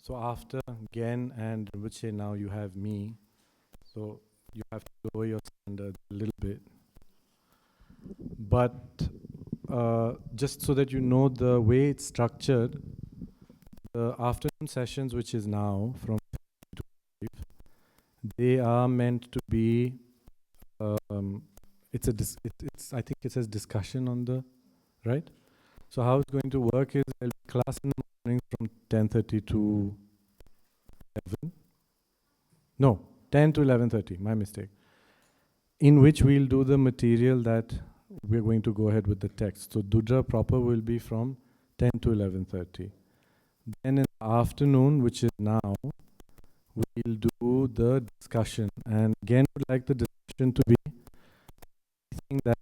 So after Gen and Rinpoche, now you have me. So you have to lower your standards a little bit. But just so that you know the way it's structured, the afternoon sessions, which is now from 5 to 5, they are meant to be, it's I think it says discussion on the, right? So how it's going to work is there'll be class in the morning from 10:30 to 11. No, 10 to 11:30, my mistake. In which we'll do the material that we're going to go ahead with the text. So Dudra proper will be from 10 to 11:30. Then in the afternoon, which is now, we'll do the discussion. And again, would like the discussion to be anything that,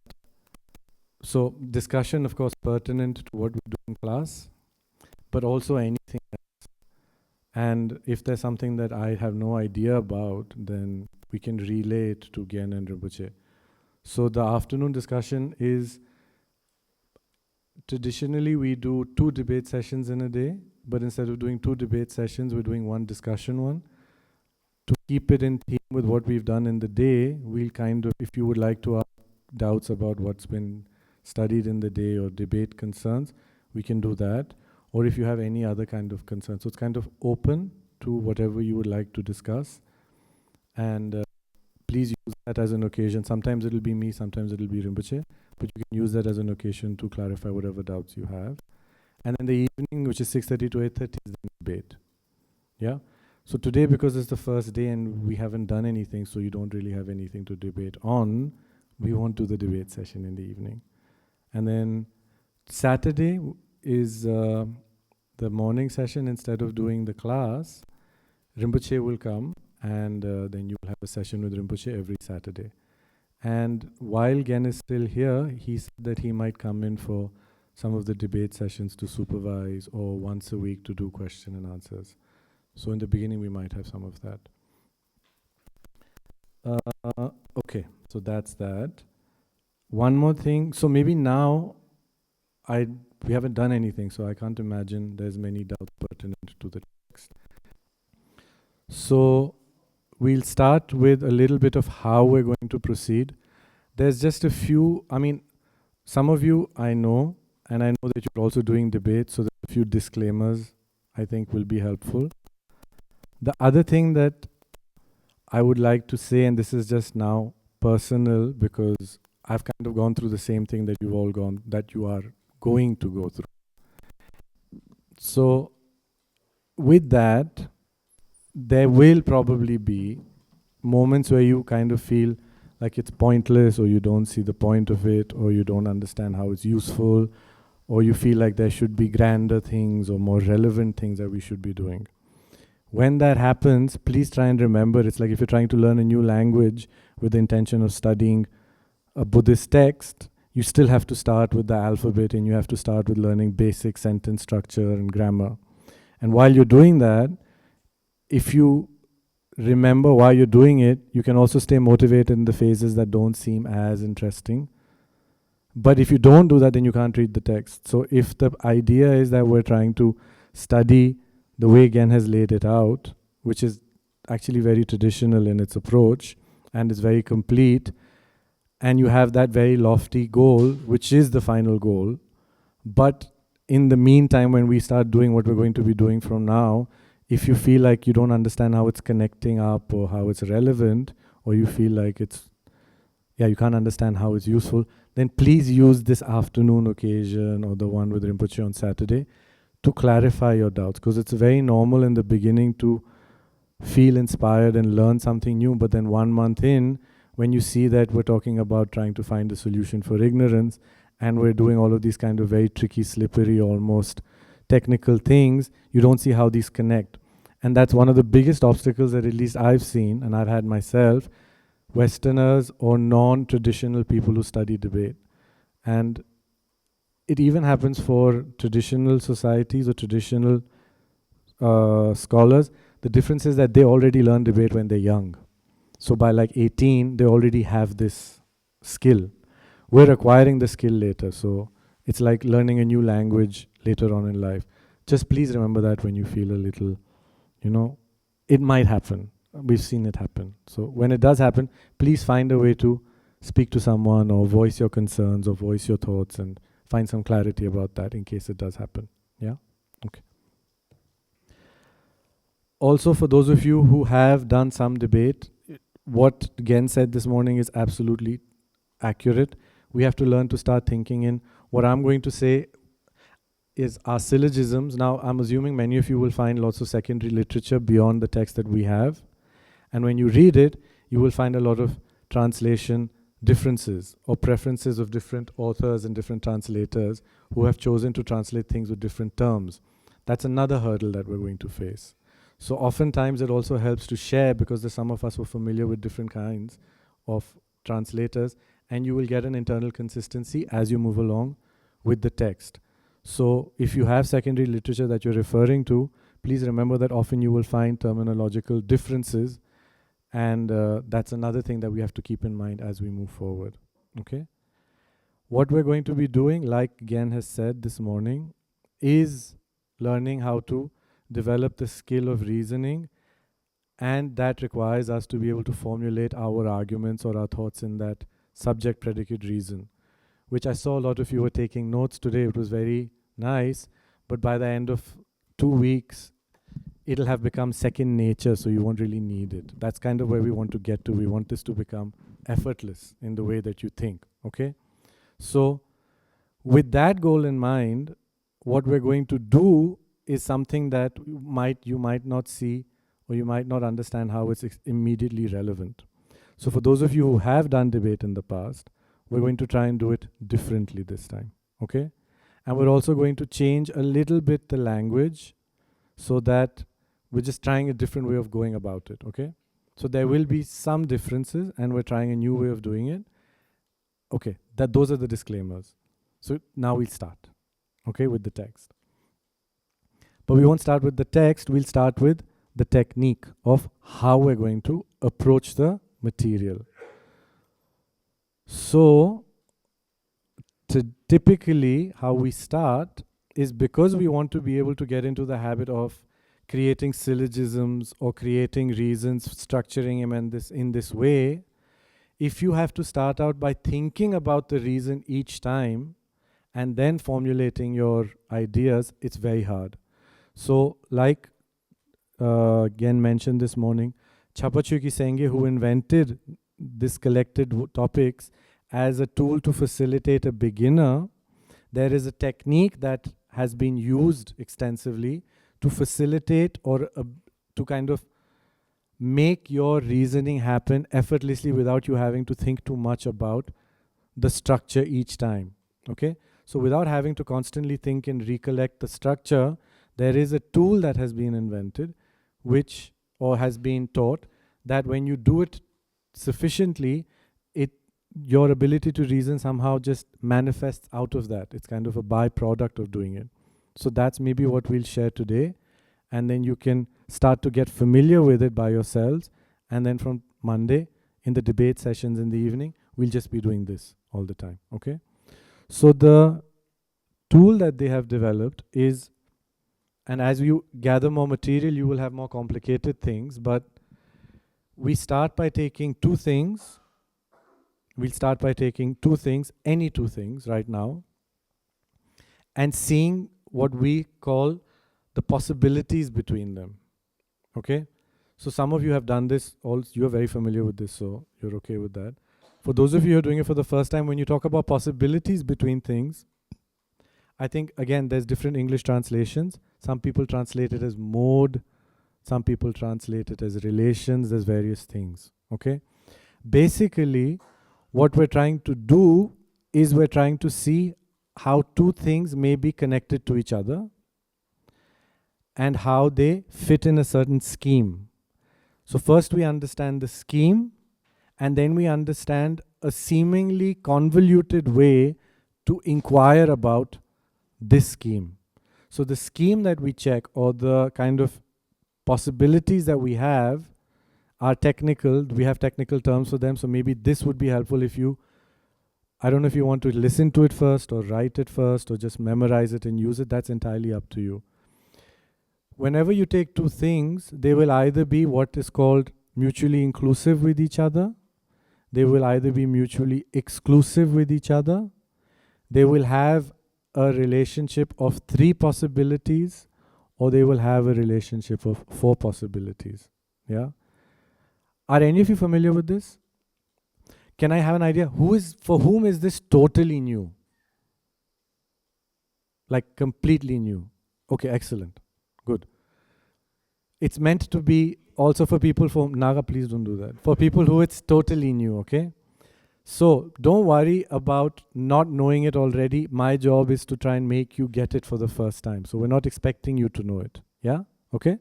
so discussion, of course, pertinent to what we do in class, but also anything else. And if there's something that I have no idea about, then we can relay it to Gen and Rinpoche. So the afternoon discussion is, traditionally we do 2 debate sessions in a day, but instead of doing 2 debate sessions, we're doing 1 discussion one. To keep it in theme with what we've done in the day, we'll kind of, if you would like to ask doubts about what's been studied in the day or debate concerns, we can do that. Or if you have any other kind of concern. So it's kind of open to whatever you would like to discuss. And please use that as an occasion. Sometimes it'll be me, sometimes it'll be Rinpoche, but you can use that as an occasion to clarify whatever doubts you have. And then the evening, which is 6:30 to 8:30, is the debate. Yeah? So today, because it's the first day and we haven't done anything, so you don't really have anything to debate on, we won't do the debate session in the evening. And then Saturday is the morning session. Instead of doing the class, Rinpoche will come, and then you'll have a session with Rinpoche every Saturday. And while Gen is still here, he said that he might come in for some of the debate sessions to supervise, or once a week to do question and answers. So in the beginning, we might have some of that. Okay, so that's that. One more thing. So maybe now, we haven't done anything, so I can't imagine there's many doubts pertinent to the text. So we'll start with a little bit of how we're going to proceed. There's just a few, some of you I know, and I know that you're also doing debates, so there's a few disclaimers I think will be helpful. The other thing that I would like to say, and this is just now personal, because I've kind of gone through the same thing that you are going to go through. So with that, there will probably be moments where you kind of feel like it's pointless, or you don't see the point of it, or you don't understand how it's useful, or you feel like there should be grander things or more relevant things that we should be doing. When that happens, please try and remember, it's like if you're trying to learn a new language with the intention of studying a Buddhist text, you still have to start with the alphabet, and you have to start with learning basic sentence structure and grammar. And while you're doing that, if you remember why you're doing it, you can also stay motivated in the phases that don't seem as interesting. But if you don't do that, then you can't read the text. So if the idea is that we're trying to study the way Gen has laid it out, which is actually very traditional in its approach and is very complete, and you have that very lofty goal, which is the final goal, but in the meantime, when we start doing what we're going to be doing from now, if you feel like you don't understand how it's connecting up or how it's relevant, or you feel like you can't understand how it's useful, then please use this afternoon occasion or the one with Rinpoche on Saturday to clarify your doubts, because it's very normal in the beginning to feel inspired and learn something new, but then 1 month in, when you see that we're talking about trying to find a solution for ignorance, and we're doing all of these kind of very tricky, slippery, almost technical things, you don't see how these connect. And that's one of the biggest obstacles that at least I've seen, and I've had myself, Westerners or non-traditional people who study debate. And it even happens for traditional societies or traditional scholars. The difference is that they already learn debate when they're young. So by like 18, they already have this skill. We're acquiring the skill later. So it's like learning a new language later on in life. Just please remember that when you feel a little it might happen. We've seen it happen. So when it does happen, please find a way to speak to someone or voice your concerns or voice your thoughts and find some clarity about that in case it does happen. Yeah? Okay. Also, for those of you who have done some debate, what Gen said this morning is absolutely accurate. We have to learn to start thinking in what I'm going to say is our syllogisms. Now, I'm assuming many of you will find lots of secondary literature beyond the text that we have. And when you read it, you will find a lot of translation differences or preferences of different authors and different translators who have chosen to translate things with different terms. That's another hurdle that we're going to face. So oftentimes it also helps to share, because some of us were familiar with different kinds of translators, and you will get an internal consistency as you move along with the text. So if you have secondary literature that you're referring to, please remember that often you will find terminological differences, and that's another thing that we have to keep in mind as we move forward. Okay? What we're going to be doing, like Gen has said this morning, is learning how to develop the skill of reasoning, and that requires us to be able to formulate our arguments or our thoughts in that subject predicate reason, which I saw a lot of you were taking notes today. It was very nice, but by the end of 2 weeks, it'll have become second nature, so you won't really need it. That's kind of where we want to get to. We want this to become effortless in the way that you think, okay? So with that goal in mind, what we're going to do is something that you might not see, or you might not understand how it's immediately relevant. So for those of you who have done debate in the past, we're going to try and do it differently this time, okay? And we're also going to change a little bit the language so that we're just trying a different way of going about it, okay? So there will be some differences, and we're trying a new way of doing it. Okay, those are the disclaimers. So now we'll start, okay, with the text. But we won't start with the text, we'll start with the technique of how we're going to approach the material. So, typically, how we start is, because we want to be able to get into the habit of creating syllogisms or creating reasons, structuring them in this way. If you have to start out by thinking about the reason each time and then formulating your ideas, it's very hard. So, like Gen mentioned this morning, Chapachuki Senge, who invented this collected topics as a tool to facilitate a beginner, there is a technique that has been used extensively to facilitate or to kind of make your reasoning happen effortlessly without you having to think too much about the structure each time. Okay? So without having to constantly think and recollect the structure, there is a tool that has been invented, or has been taught, that when you do it sufficiently, your ability to reason somehow just manifests out of that. It's kind of a byproduct of doing it. So that's maybe what we'll share today, and then you can start to get familiar with it by yourselves, and then from Monday, in the debate sessions in the evening, we'll just be doing this all the time, okay? So the tool that they have developed is, and as you gather more material, you will have more complicated things, but we start by taking two things. We'll start by taking two things, any two things right now, and seeing what we call the possibilities between them, okay? So some of you have done this, you're very familiar with this, so you're okay with that. For those of you who are doing it for the first time, when you talk about possibilities between things, I think, again, there's different English translations. Some people translate it as mode, some people translate it as relations, there's various things, okay? Basically, what we're trying to do is we're trying to see how two things may be connected to each other and how they fit in a certain scheme. So first we understand the scheme, and then we understand a seemingly convoluted way to inquire about this scheme. So the scheme that we check, or the kind of possibilities that we have, are technical. We have technical terms for them, so maybe this would be helpful if you, I don't know if you want to listen to it first or write it first or just memorize it and use it. That's entirely up to you. Whenever you take two things, they will either be what is called mutually inclusive with each other, they will either be mutually exclusive with each other, they will have a relationship of three possibilities, or they will have a relationship of four possibilities. Yeah? Are any of you familiar with this? Can I have an idea? For whom is this totally new? Like completely new. Okay, excellent. Good. It's meant to be also for people Naga, please don't do that. For people who it's totally new, okay? So don't worry about not knowing it already. My job is to try and make you get it for the first time. So we're not expecting you to know it. Yeah? Okay?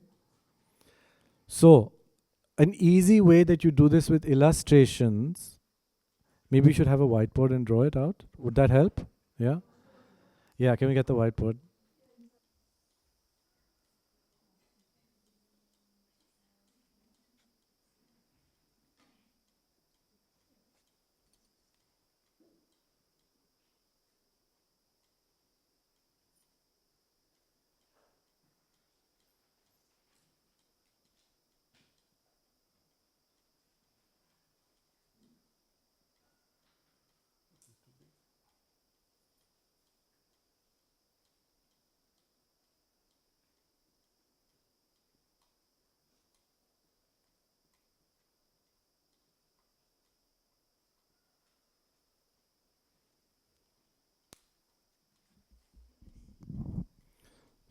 So an easy way that you do this with illustrations, maybe you should have a whiteboard and draw it out. Would that help? Yeah? Yeah, can we get the whiteboard?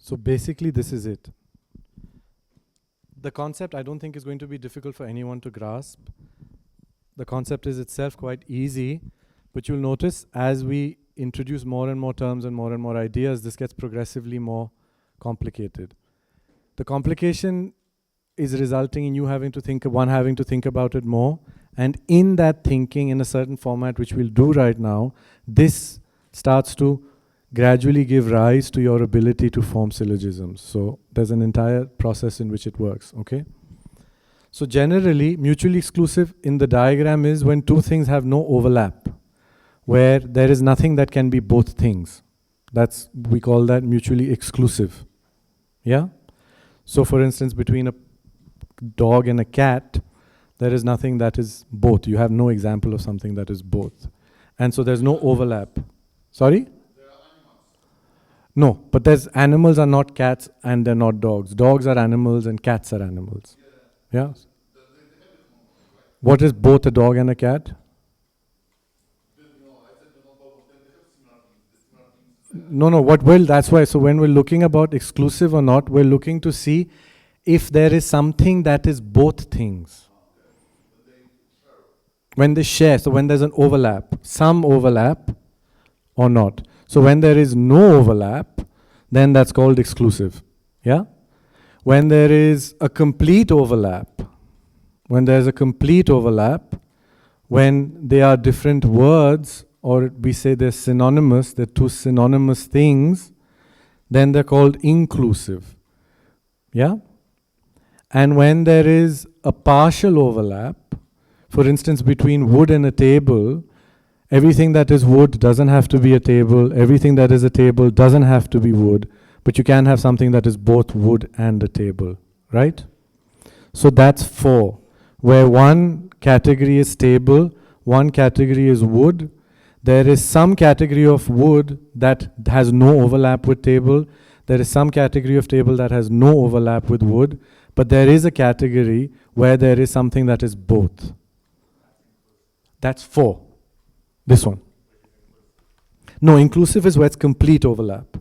So basically this is it. The concept I don't think is going to be difficult for anyone to grasp. The concept is itself quite easy, but you'll notice as we introduce more and more terms and more ideas, this gets progressively more complicated. The complication is resulting in you having to think about it more, and in that thinking in a certain format, which we'll do right now, this starts to gradually give rise to your ability to form syllogisms. So there's an entire process in which it works, okay? So generally, mutually exclusive in the diagram is when two things have no overlap, where there is nothing that can be both things. We call that mutually exclusive. Yeah? So for instance, between a dog and a cat, there is nothing that is both. You have no example of something that is both. And so there's no overlap. Sorry? No, but animals are not cats and they're not dogs. Dogs are animals and cats are animals. Yeah? What is both a dog and a cat? That's why. So when we're looking about exclusive or not, we're looking to see if there is something that is both things. When they share, so when there's an overlap, some overlap or not. So when there is no overlap, then that's called exclusive. Yeah? When there is a complete overlap, when there's a complete overlap, when they are different words, or we say they're synonymous, they're two synonymous things, then they're called inclusive. Yeah? And when there is a partial overlap, for instance, between wood and a table, everything that is wood doesn't have to be a table, everything that is a table doesn't have to be wood, but you can have something that is both wood and a table, right? So that's 4, where one category is table, one category is wood. There is some category of wood that has no overlap with table. There is some category of table that has no overlap with wood. But there is a category where there is something that is both. That's 4. This one. No, inclusive is where it's complete overlap.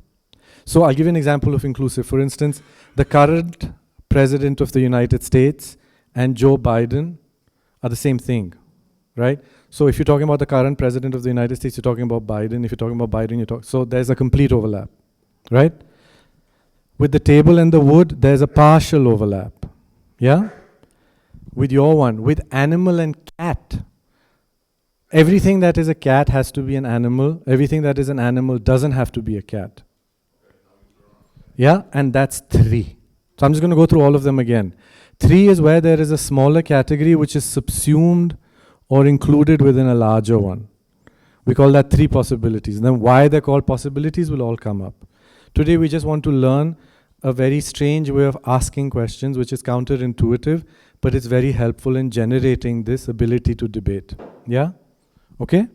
So I'll give you an example of inclusive. For instance, the current President of the United States and Joe Biden are the same thing, right? So if you're talking about the current President of the United States, you're talking about Biden. If you're talking about Biden, so there's a complete overlap, right? With the table and the wood, there's a partial overlap, yeah? With your one, with animal and cat, everything that is a cat has to be an animal. Everything that is an animal doesn't have to be a cat. Yeah, and that's 3. So I'm just going to go through all of them again. 3 is where there is a smaller category which is subsumed or included within a larger one. We call that 3 possibilities. And then why they're called possibilities will all come up. Today we just want to learn a very strange way of asking questions, which is counterintuitive, but it's very helpful in generating this ability to debate. Yeah? Okay?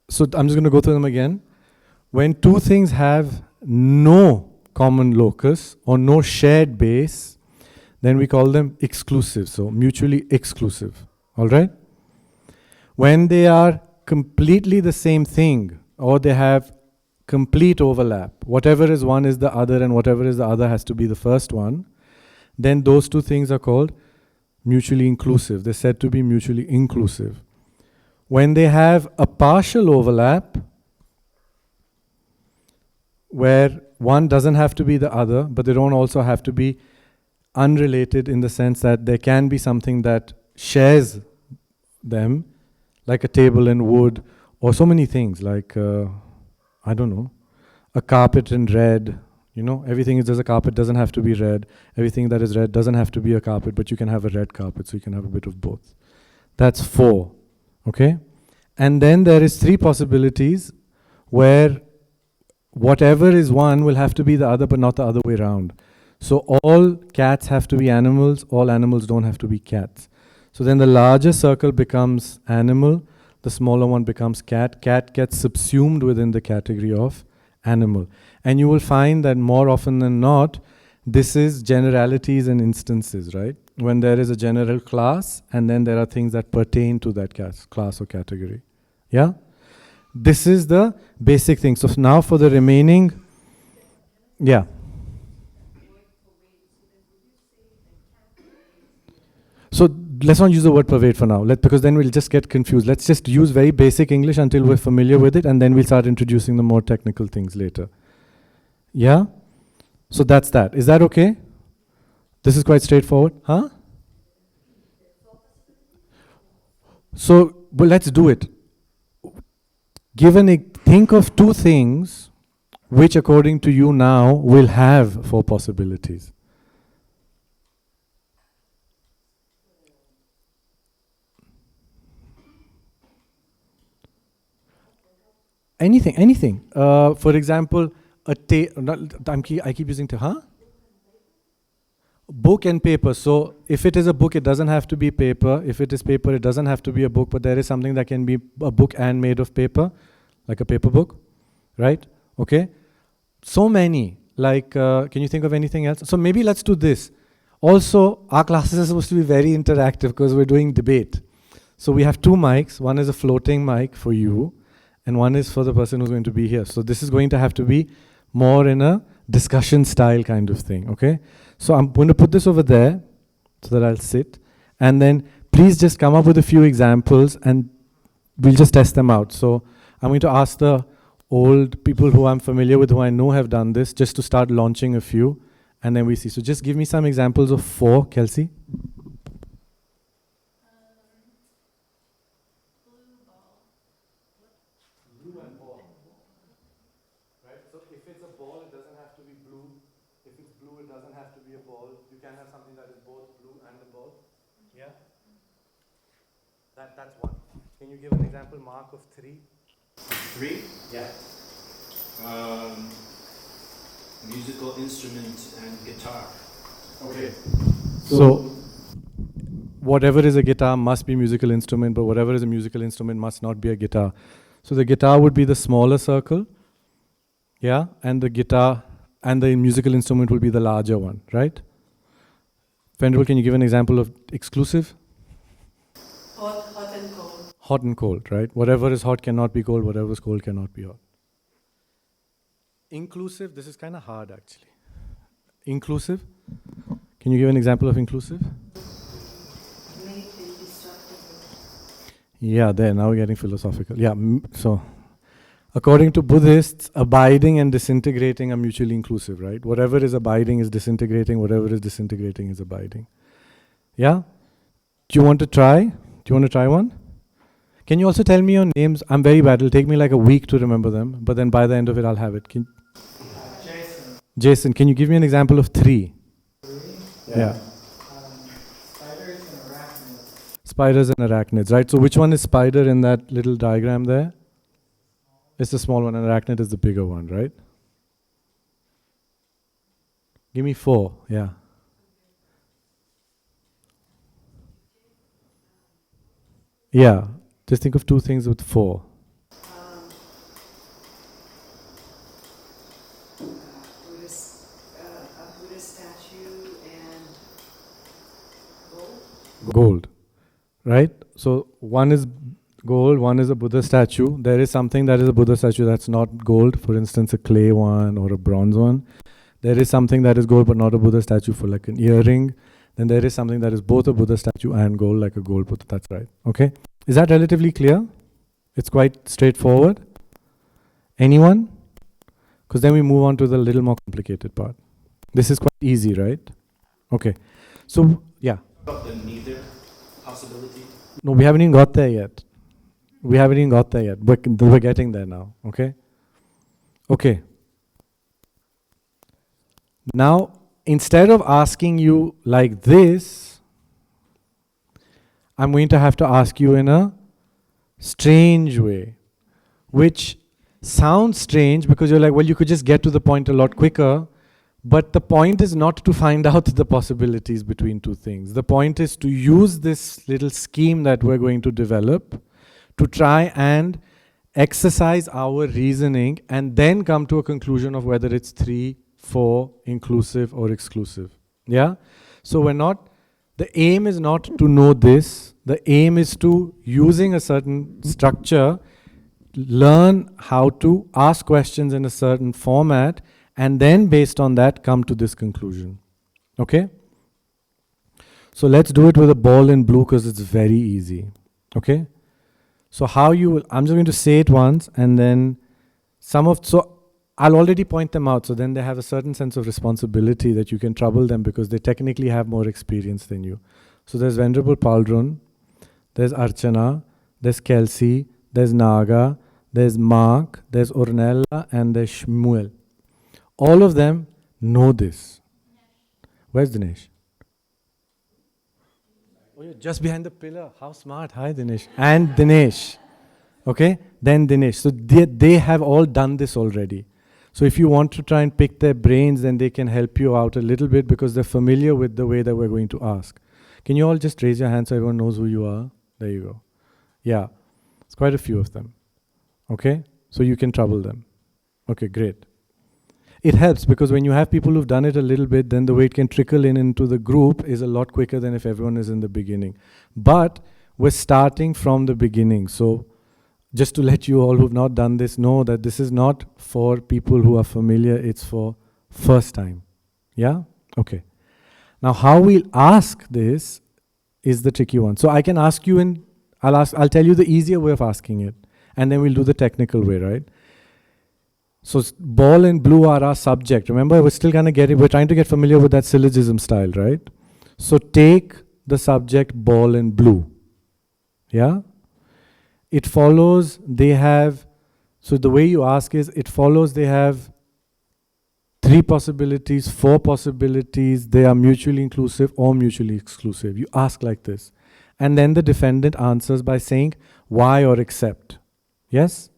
So I'm just going to go through them again. When two things have no common locus or no shared base, then we call them exclusive, so mutually exclusive. All right? When they are completely the same thing, or they have complete overlap, whatever is one is the other, and whatever is the other has to be the first one, then those two things are called mutually inclusive. They're said to be mutually inclusive. When they have a partial overlap, where one doesn't have to be the other, but they don't also have to be unrelated, in the sense that there can be something that shares them, like a table and wood, or so many things, like, I don't know, a carpet and red. You know, everything is just a carpet, doesn't have to be red. Everything that is red doesn't have to be a carpet, but you can have a red carpet, so you can have a bit of both. That's 4, okay? And then there is 3 possibilities where whatever is one will have to be the other, but not the other way around. So all cats have to be animals, all animals don't have to be cats. So then the larger circle becomes animal, the smaller one becomes cat. Cat gets subsumed within the category of animal. And you will find that more often than not, this is generalities and instances, right? When there is a general class, and then there are things that pertain to that class or category. Yeah? This is the basic thing. So now for the remaining, yeah. So let's not use the word pervade for now, because then we'll just get confused. Let's just use very basic English until we're familiar with it, and then we'll start introducing the more technical things later. Yeah? So that's that. Is that okay? This is quite straightforward. Huh? So, well, let's do it. Think of 2 things which, according to you now, will have 4 possibilities. Anything. For example, I keep using book and paper. So if it is a book, it doesn't have to be paper. If it is paper, it doesn't have to be a book, but there is something that can be a book and made of paper, like a paper book, right? Okay. So many. Like, can you think of anything else? So maybe let's do this. Also, our classes are supposed to be very interactive because we're doing debate. So we have 2 mics. One is a floating mic for you, and one is for the person who's going to be here. So this is going to have to be more in a discussion style kind of thing, okay? So I'm going to put this over there so that I'll sit. And then please just come up with a few examples and we'll just test them out. So I'm going to ask the old people who I'm familiar with, who I know have done this, just to start launching a few, and then we see. So just give me some examples of 4, Kelsey. Blue and ball. Right? So if it's a ball, it doesn't have to be blue. If it's blue, it doesn't have to be a ball. You can have something that is both blue and a ball. Yeah? That's 1. Can you give an example, Mark, of 3? 3? Yeah. Musical instrument and guitar. Okay. So whatever is a guitar must be a musical instrument, but whatever is a musical instrument must not be a guitar. So the guitar would be the smaller circle, yeah, and the guitar and the musical instrument will be the larger one, right? Fenderel, can you give an example of exclusive? Hot and cold. Hot and cold, right? Whatever is hot cannot be cold, whatever is cold cannot be hot. Inclusive, this is kind of hard actually. Inclusive, can you give an example of inclusive? Yeah, there, now we're getting philosophical. Yeah, so according to Buddhists, abiding and disintegrating are mutually inclusive, right? Whatever is abiding is disintegrating, whatever is disintegrating is abiding. Yeah? Do you want to try? Do you want to try one? Can you also tell me your names? I'm very bad, it'll take me like a week to remember them, but then by the end of it I'll have it. Jason, can you give me an example of 3? Yeah. Spiders and arachnids, right? So which one is spider in that little diagram there? It's the small one, and arachnid is the bigger one, right? Give me 4, yeah. Yeah, just think of 2 things with 4. A Buddhist statue and gold. Gold, right? So one is gold, one is a Buddha statue. There is something that is a Buddha statue that's not gold, for instance, a clay one or a bronze one. There is something that is gold but not a Buddha statue, for like an earring. Then there is something that is both a Buddha statue and gold, like a gold Buddha. That's right. Okay? Is that relatively clear? It's quite straightforward. Anyone? Because then we move on to the little more complicated part. This is quite easy, right? Okay. So, yeah. About the neither possibility. No, we haven't even got there yet. We're getting there now. Okay? Okay. Now, instead of asking you like this, I'm going to have to ask you in a strange way, which sounds strange because you're like, well, you could just get to the point a lot quicker, but the point is not to find out the possibilities between 2 things. The point is to use this little scheme that we're going to develop to try and exercise our reasoning and then come to a conclusion of whether it's 3, 4, inclusive or exclusive. Yeah? So the aim is not to know this. The aim is to, using a certain structure, learn how to ask questions in a certain format and then based on that come to this conclusion. Okay? So let's do it with a ball in blue because it's very easy. Okay? So I'm just going to say it once and then I'll already point them out, so then they have a certain sense of responsibility that you can trouble them because they technically have more experience than you. So there's Venerable Paldron, there's Archana, there's Kelsey, there's Naga, there's Mark, there's Ornella, and there's Shmuel. All of them know this. Where's Dinesh? Oh, you're just behind the pillar. How smart. Hi, Dinesh. And Dinesh. Okay? Then Dinesh. So they have all done this already. So if you want to try and pick their brains, then they can help you out a little bit because they're familiar with the way that we're going to ask. Can you all just raise your hand so everyone knows who you are? There you go. Yeah. It's quite a few of them. Okay? So you can trouble them. Okay, great. It helps because when you have people who've done it a little bit, then the way it can trickle into the group is a lot quicker than if everyone is in the beginning. But we're starting from the beginning. So just to let you all who've not done this know that this is not for people who are familiar, it's for first time. Yeah? Okay. Now how we'll ask this is the tricky one. So I can ask you I'll tell you the easier way of asking it. And then we'll do the technical way, right? So ball and blue are our subject. Remember, we're still we're trying to get familiar with that syllogism style, right? So take the subject ball and blue. Yeah? It follows so the way you ask is, it follows they have 3 possibilities, 4 possibilities, they are mutually inclusive or mutually exclusive. You ask like this. And then the defendant answers by saying why or except. Yes?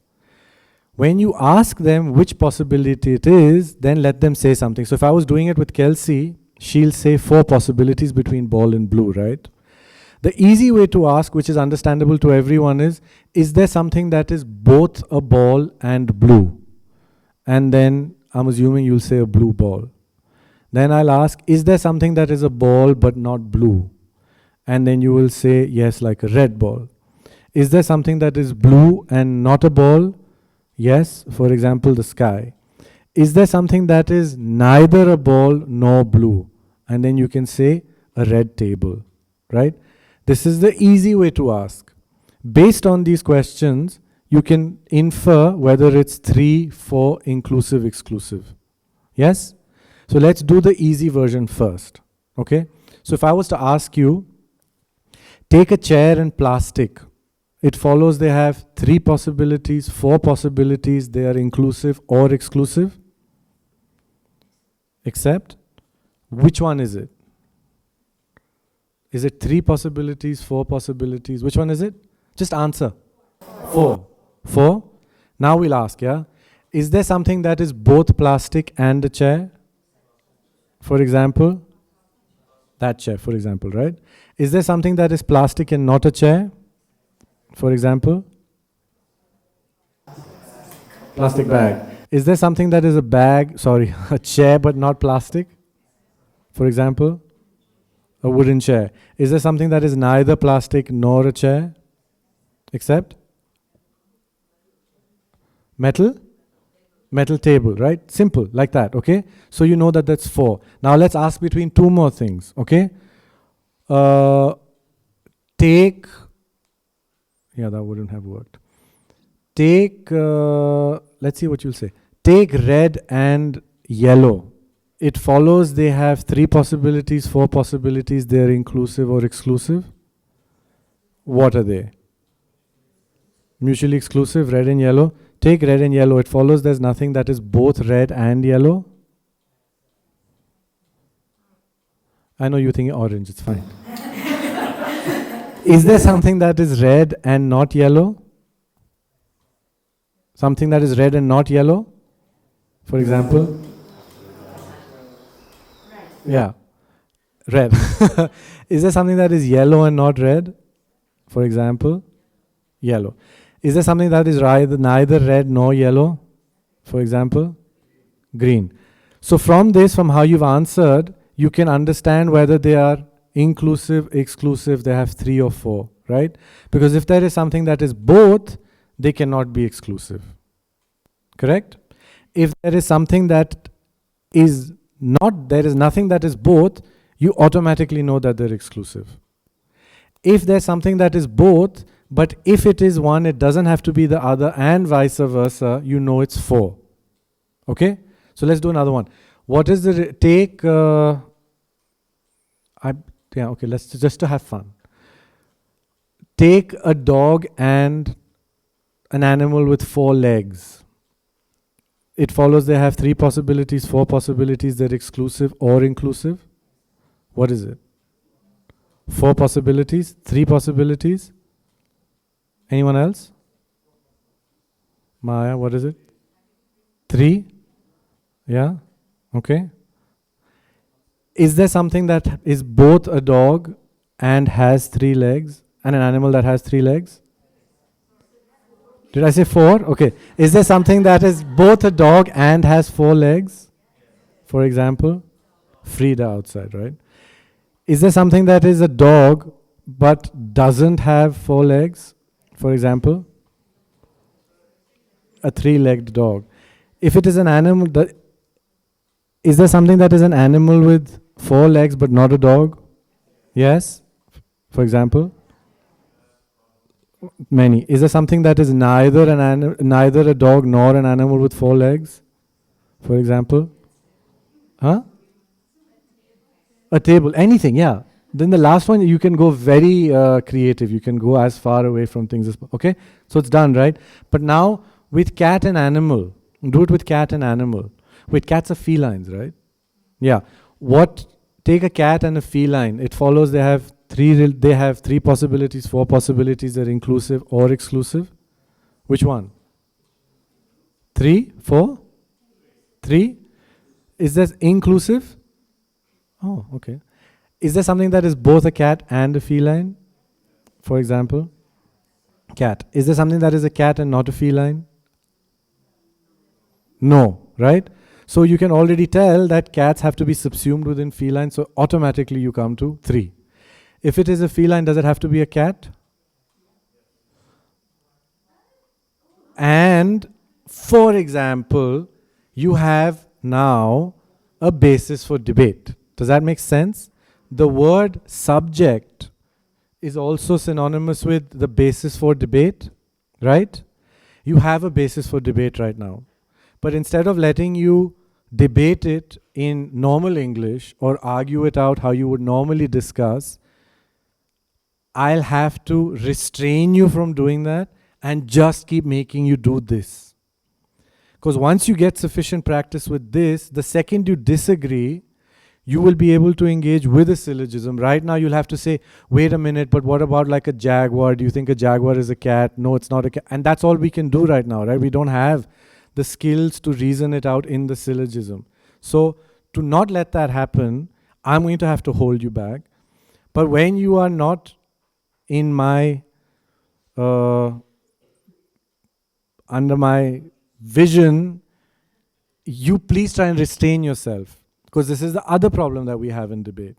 When you ask them which possibility it is, then let them say something. So if I was doing it with Kelsey, she'll say 4 possibilities between ball and blue, right? The easy way to ask, which is understandable to everyone, is there something that is both a ball and blue? And then I'm assuming you'll say a blue ball. Then I'll ask, is there something that is a ball but not blue? And then you will say, yes, like a red ball. Is there something that is blue and not a ball? Yes, for example, the sky. Is there something that is neither a ball nor blue? And then you can say a red table, right? This is the easy way to ask. Based on these questions, you can infer whether it's 3, 4, inclusive, exclusive. Yes? So let's do the easy version first. Okay? So if I was to ask you, take a chair and plastic. It follows they have 3 possibilities, 4 possibilities, they are inclusive or exclusive. Except, which one is it? Is it 3 possibilities, 4 possibilities? Which one is it? Just answer. 4. 4? Now we'll ask, yeah? Is there something that is both plastic and a chair? For example, that chair, for example, right? Is there something that is plastic and not a chair? For example? Plastic bag. Is there something that is a bag, sorry, a chair but not plastic? For example? A wooden chair. Is there something that is neither plastic nor a chair? Except? Metal? Metal table, right? Simple, like that, okay? So you know that that's 4. Now let's ask between 2 more things, okay? Take, yeah, that wouldn't have worked. Take, let's see what you'll say. Take red and yellow. It follows they have 3 possibilities, 4 possibilities, they're inclusive or exclusive. What are they? Mutually exclusive, red and yellow. Take red and yellow. It follows there's nothing that is both red and yellow. I know you're thinking orange, it's fine. Is there something that is red and not yellow? Something that is red and not yellow? For example? Yeah, red. Is there something that is yellow and not red? For example? Yellow. Is there something that is neither red nor yellow? For example? Green. So from this, from how you've answered, you can understand whether they are inclusive, exclusive, they have 3 or 4, right? Because if there is something that is both, they cannot be exclusive. Correct? If there is something that is not, there is nothing that is both, you automatically know that they're exclusive. If there's something that is both, but if it is one, it doesn't have to be the other, and vice versa, you know it's 4. Okay? So let's do another one. What is the, let's just to have fun. Take a dog and an animal with 4 legs. It follows they have 3 possibilities, 4 possibilities, they're exclusive or inclusive. What is it? 4 possibilities, 3 possibilities. Anyone else? Maya, what is it? 3? Yeah? Okay. Is there something that is both a dog and has 3 legs and an animal that has 3 legs? Did I say 4? Okay. Is there something that is both a dog and has 4 legs? For example, Frida outside, right? Is there something that is a dog but doesn't have 4 legs? For example, a 3-legged dog. If it is an animal, is there something that is an animal with 4 legs but not a dog? Yes? For example? Many. Is there something that is neither a dog nor an animal with 4 legs? For example? Huh? A table. Anything, yeah. Then the last one, you can go very creative. You can go as far away from things as possible. Okay? So it's done, right? But now, with cat and animal, do it with cat and animal. Wait, cats are felines, right? Yeah. Take a cat and a feline. It follows they have 3 possibilities, 4 possibilities. They're inclusive or exclusive. Which one? 3? 4? 3? Is that inclusive? Oh, okay. Is there something that is both a cat and a feline? For example, cat. Is there something that is a cat and not a feline? No, right? So you can already tell that cats have to be subsumed within feline, so automatically you come to 3. If it is a feline, does it have to be a cat? And, for example, you have now a basis for debate. Does that make sense? The word subject is also synonymous with the basis for debate, right? You have a basis for debate right now. But instead of letting you debate it in normal English or argue it out how you would normally discuss, I'll have to restrain you from doing that and just keep making you do this. Because once you get sufficient practice with this, the second you disagree, you will be able to engage with a syllogism. Right now you'll have to say, wait a minute, but what about like a jaguar? Do you think a jaguar is a cat? No, it's not a cat. And that's all we can do right now, right? We don't have the skills to reason it out in the syllogism. So to not let that happen, I'm going to have to hold you back. But when you are not in my, under my vision, you please try and restrain yourself. Because this is the other problem that we have in debate.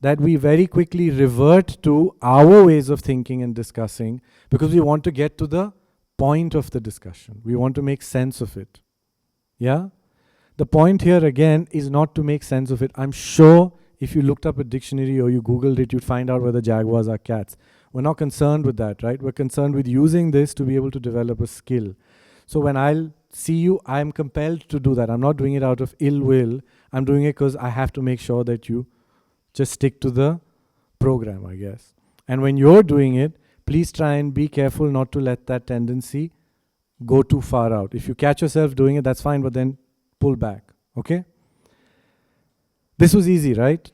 That we very quickly revert to our ways of thinking and discussing because we want to get to the point of the discussion. We want to make sense of it. Yeah? The point here again is not to make sense of it. I'm sure if you looked up a dictionary or you Googled it, you'd find out whether jaguars are cats. We're not concerned with that, right? We're concerned with using this to be able to develop a skill. So when I'll see you, I'm compelled to do that. I'm not doing it out of ill will. I'm doing it because I have to make sure that you just stick to the program, I guess. And when you're doing it, please try and be careful not to let that tendency go too far out. If you catch yourself doing it, that's fine, but then pull back, okay? This was easy, right?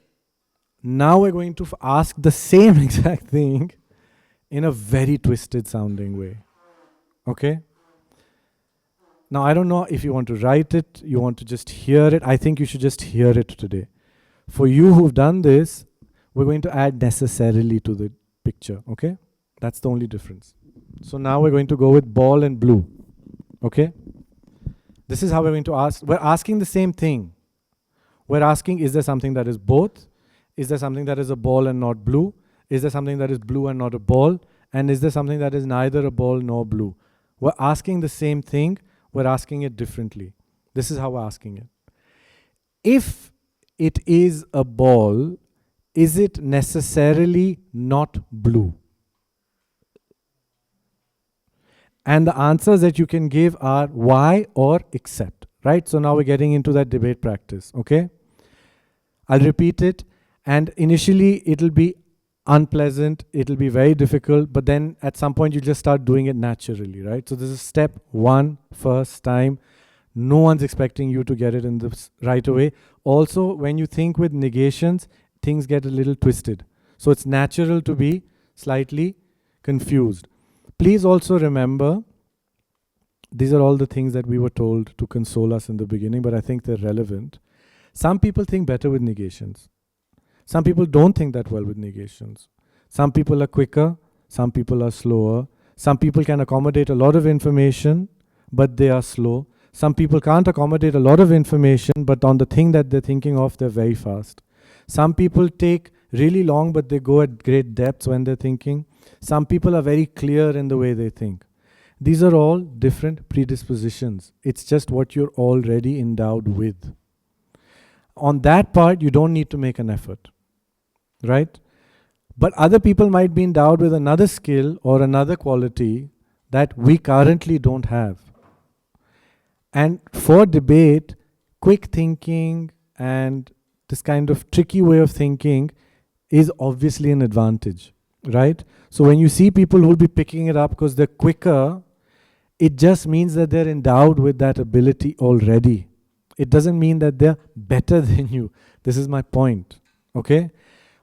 Now we're going to ask the same exact thing in a very twisted sounding way, okay? Now, I don't know if you want to write it, you want to just hear it. I think you should just hear it today. For you who've done this, we're going to add necessarily to the picture, okay? That's the only difference. So now we're going to go with ball and blue, okay? This is how we're going to ask. We're asking the same thing. We're asking, is there something that is both? Is there something that is a ball and not blue? Is there something that is blue and not a ball? And is there something that is neither a ball nor blue? We're asking the same thing. We're asking it differently. This is how we're asking it. If it is a ball, is it necessarily not blue? And the answers that you can give are why or except, right? So now we're getting into that debate practice, okay? I'll repeat it, and initially it'll be unpleasant, it'll be very difficult, but then at some point you just start doing it naturally, right? So this is step one, first time. No one's expecting you to get it in this right away. Also, when you think with negations, things get a little twisted. So it's natural to be slightly confused. Please also remember, these are all the things that we were told to console us in the beginning, but I think they're relevant. Some people think better with negations. Some people don't think that well with negations. Some people are quicker, some people are slower. Some people can accommodate a lot of information, but they are slow. Some people can't accommodate a lot of information, but on the thing that they're thinking of, they're very fast. Some people take really long, but they go at great depths when they're thinking. Some people are very clear in the way they think. These are all different predispositions. It's just what you're already endowed with. On that part, you don't need to make an effort, right? But other people might be endowed with another skill or another quality that we currently don't have. And for debate, quick thinking and this kind of tricky way of thinking is obviously an advantage, right? So when you see people who'll be picking it up because they're quicker, it just means that they're endowed with that ability already. It doesn't mean that they're better than you. This is my point, okay?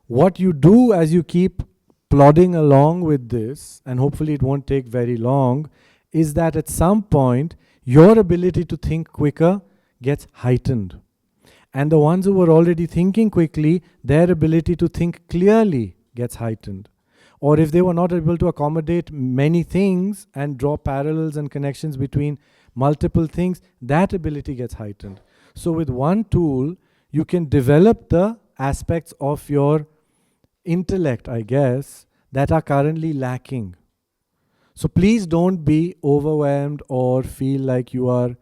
What you do as you keep plodding along with this, and hopefully it won't take very long, is that at some point, your ability to think quicker gets heightened. And the ones who were already thinking quickly, their ability to think clearly gets heightened. Or if they were not able to accommodate many things and draw parallels and connections between multiple things, that ability gets heightened. So with one tool, you can develop the aspects of your intellect, I guess, that are currently lacking. So please don't be overwhelmed or feel like you are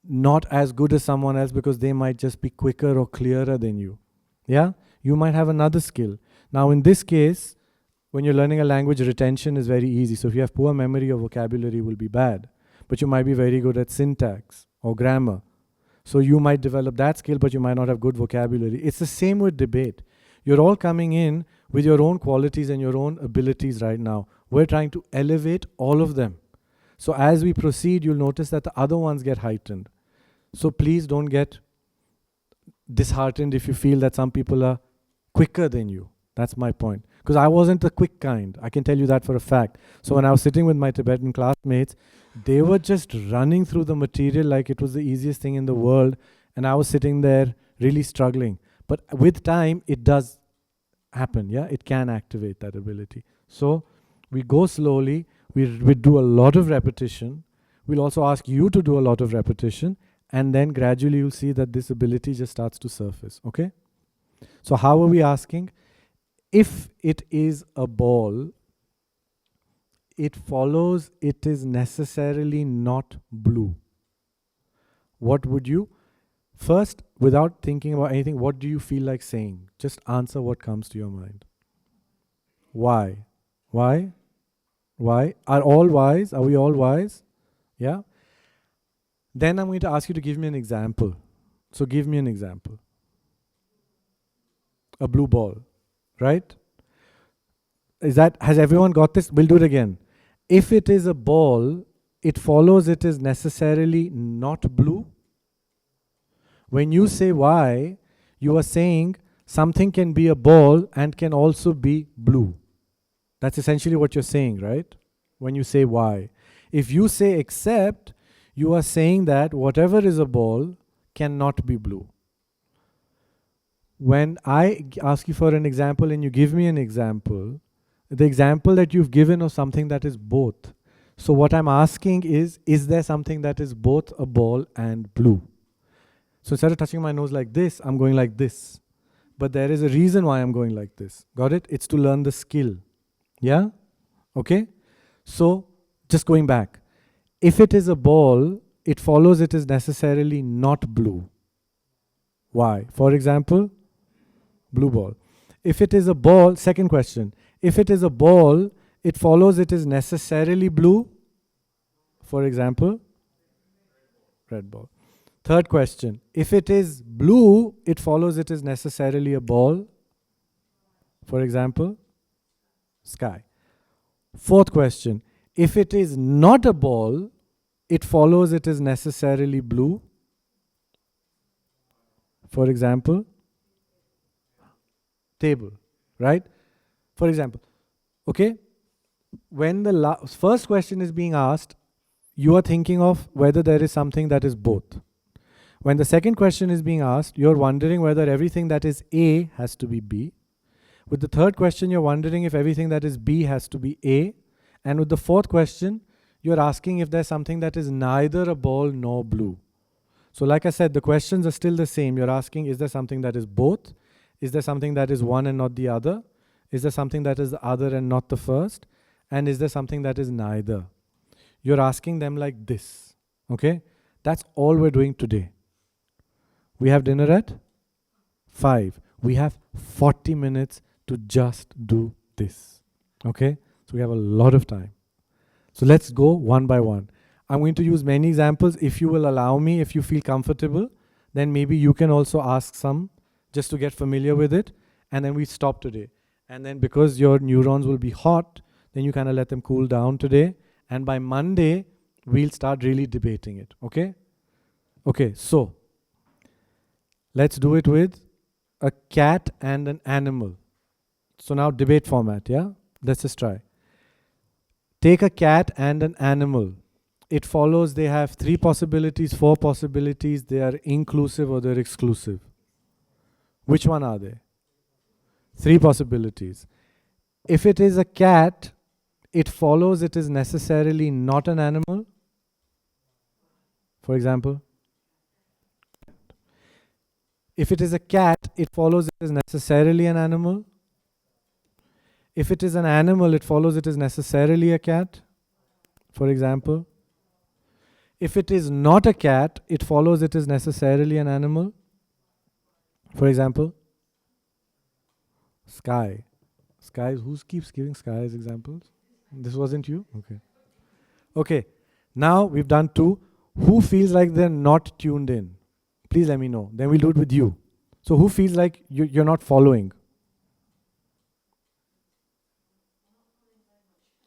not as good as someone else because they might just be quicker or clearer than you. Yeah? You might have another skill. Now in this case, when you're learning a language, retention is very easy. So if you have poor memory, your vocabulary will be bad. But you might be very good at syntax or grammar. So you might develop that skill, but you might not have good vocabulary. It's the same with debate. You're all coming in with your own qualities and your own abilities right now. We're trying to elevate all of them. So as we proceed, you'll notice that the other ones get heightened. So please don't get disheartened if you feel that some people are quicker than you. That's my point. Because I wasn't the quick kind. I can tell you that for a fact. So when I was sitting with my Tibetan classmates, they were just running through the material like it was the easiest thing in the world. And I was sitting there really struggling. But with time, it does happen, yeah? It can activate that ability. So we go slowly, we do a lot of repetition. We'll also ask you to do a lot of repetition, and then gradually you'll see that this ability just starts to surface, okay? So how are we asking? If it is a ball, it follows it is necessarily not blue. What would you, first, without thinking about anything, what do you feel like saying? Just answer what comes to your mind. Why? Why? Why? Are all wise? Are we all wise? Yeah? Then I'm going to ask you to give me an example. So give me an example. A blue ball, right? Has everyone got this? We'll do it again. If it is a ball, it follows it is necessarily not blue. When you say why, you are saying something can be a ball and can also be blue. That's essentially what you're saying, right? When you say why. If you say except, you are saying that whatever is a ball cannot be blue. When I ask you for an example and you give me an example, the example that you've given of something that is both. So what I'm asking is there something that is both a ball and blue? So instead of touching my nose like this, I'm going like this. But there is a reason why I'm going like this. Got it? It's to learn the skill. Yeah? Okay? So, just going back. If it is a ball, it follows it is necessarily not blue. Why? For example, blue ball. If it is a ball, second question. If it is a ball, it follows it is necessarily blue. For example, red ball. Third question. If it is blue, it follows it is necessarily a ball. For example, sky. Fourth question. If it is not a ball, it follows it is necessarily blue. For example, table, right? For example, okay, when the first question is being asked, you are thinking of whether there is something that is both. When the second question is being asked, you're wondering whether everything that is A has to be B. With the third question, you're wondering if everything that is B has to be A. And with the fourth question, you're asking if there's something that is neither a ball nor blue. So like I said, the questions are still the same. You're asking, is there something that is both? Is there something that is one and not the other? Is there something that is the other and not the first? And is there something that is neither? You're asking them like this, okay? That's all we're doing today. We have dinner at 5. We have 40 minutes to just do this, okay? So we have a lot of time. So let's go one by one. I'm going to use many examples. If you will allow me, if you feel comfortable, then maybe you can also ask some just to get familiar with it. And then we stop today. And then because your neurons will be hot, then you kind of let them cool down today. And by Monday, we'll start really debating it, okay? Okay, so let's do it with a cat and an animal. So now debate format, yeah? Let's just try. Take a cat and an animal. It follows they have 3 possibilities, 4 possibilities, they are inclusive or they're exclusive. Which one are they? 3 possibilities. If it is a cat, it follows it is necessarily not an animal. For example, if it is a cat, it follows it is necessarily an animal. If it is an animal, it follows it is necessarily a cat. For example, if it is not a cat, it follows it is necessarily an animal. For example, sky. Skies, who keeps giving sky as examples? This wasn't you? Okay. Okay, now we've done 2. Who feels like they're not tuned in? Please let me know. Then we'll do it with you. So who feels like you're not following?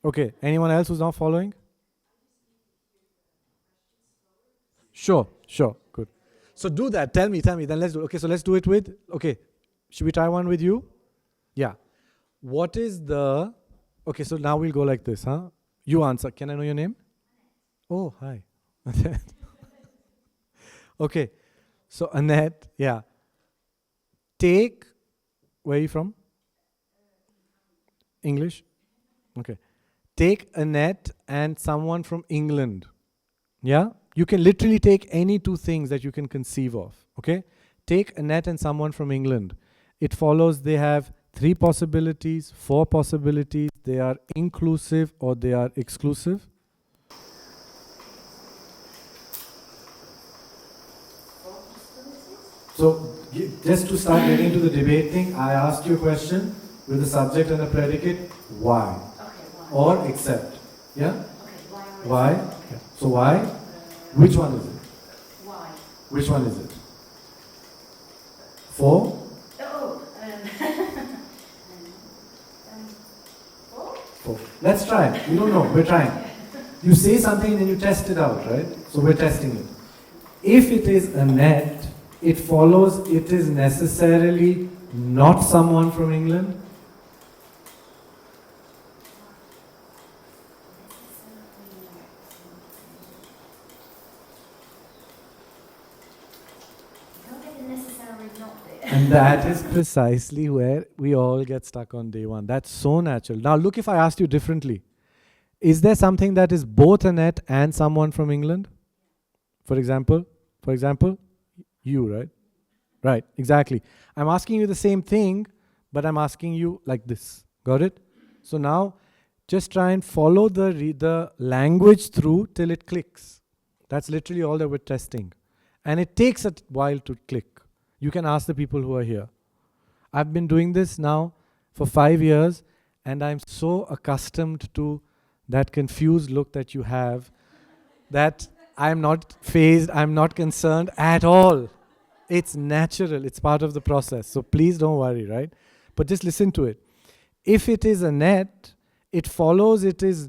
Okay, anyone else who's not following? Sure, good. So do that, tell me, then let's do it. Okay, so let's do it with, okay, should we try one with you? Yeah. What is the, okay, so now we'll go like this, huh? You answer, can I know your name? Oh, hi. Okay, so Annette, yeah. take, where are you from? English? Okay. Take Annette and someone from England. Yeah? You can literally take any two things that you can conceive of. Okay? Take Annette and someone from England. It follows they have 3 possibilities, 4 possibilities. They are inclusive or they are exclusive. So, just to start getting into the debate thing, I asked you a question with a subject and a predicate, why? Okay, why? Or except. Yeah? Okay, Why? Okay. So why? Which one is it? Why? Which one is it? 4? Oh, 4? 4. Let's try. You don't know. We're trying. You say something and then you test it out, right? So we're testing it. If it is a net, it follows it is necessarily not someone from England. And that is precisely where we all get stuck on day one. That's so natural. Now look, if I asked you differently, is there something that is both a net and someone from England? For example, you, right? Right, exactly. I'm asking you the same thing, but I'm asking you like this. Got it? So now, just try and follow the language through till it clicks. That's literally all that we're testing. And it takes a while to click. You can ask the people who are here. I've been doing this now for 5 years, and I'm so accustomed to that confused look that you have that I'm not fazed, I'm not concerned at all. It's natural, it's part of the process. So please don't worry, right? But just listen to it. If it is a net, it follows it is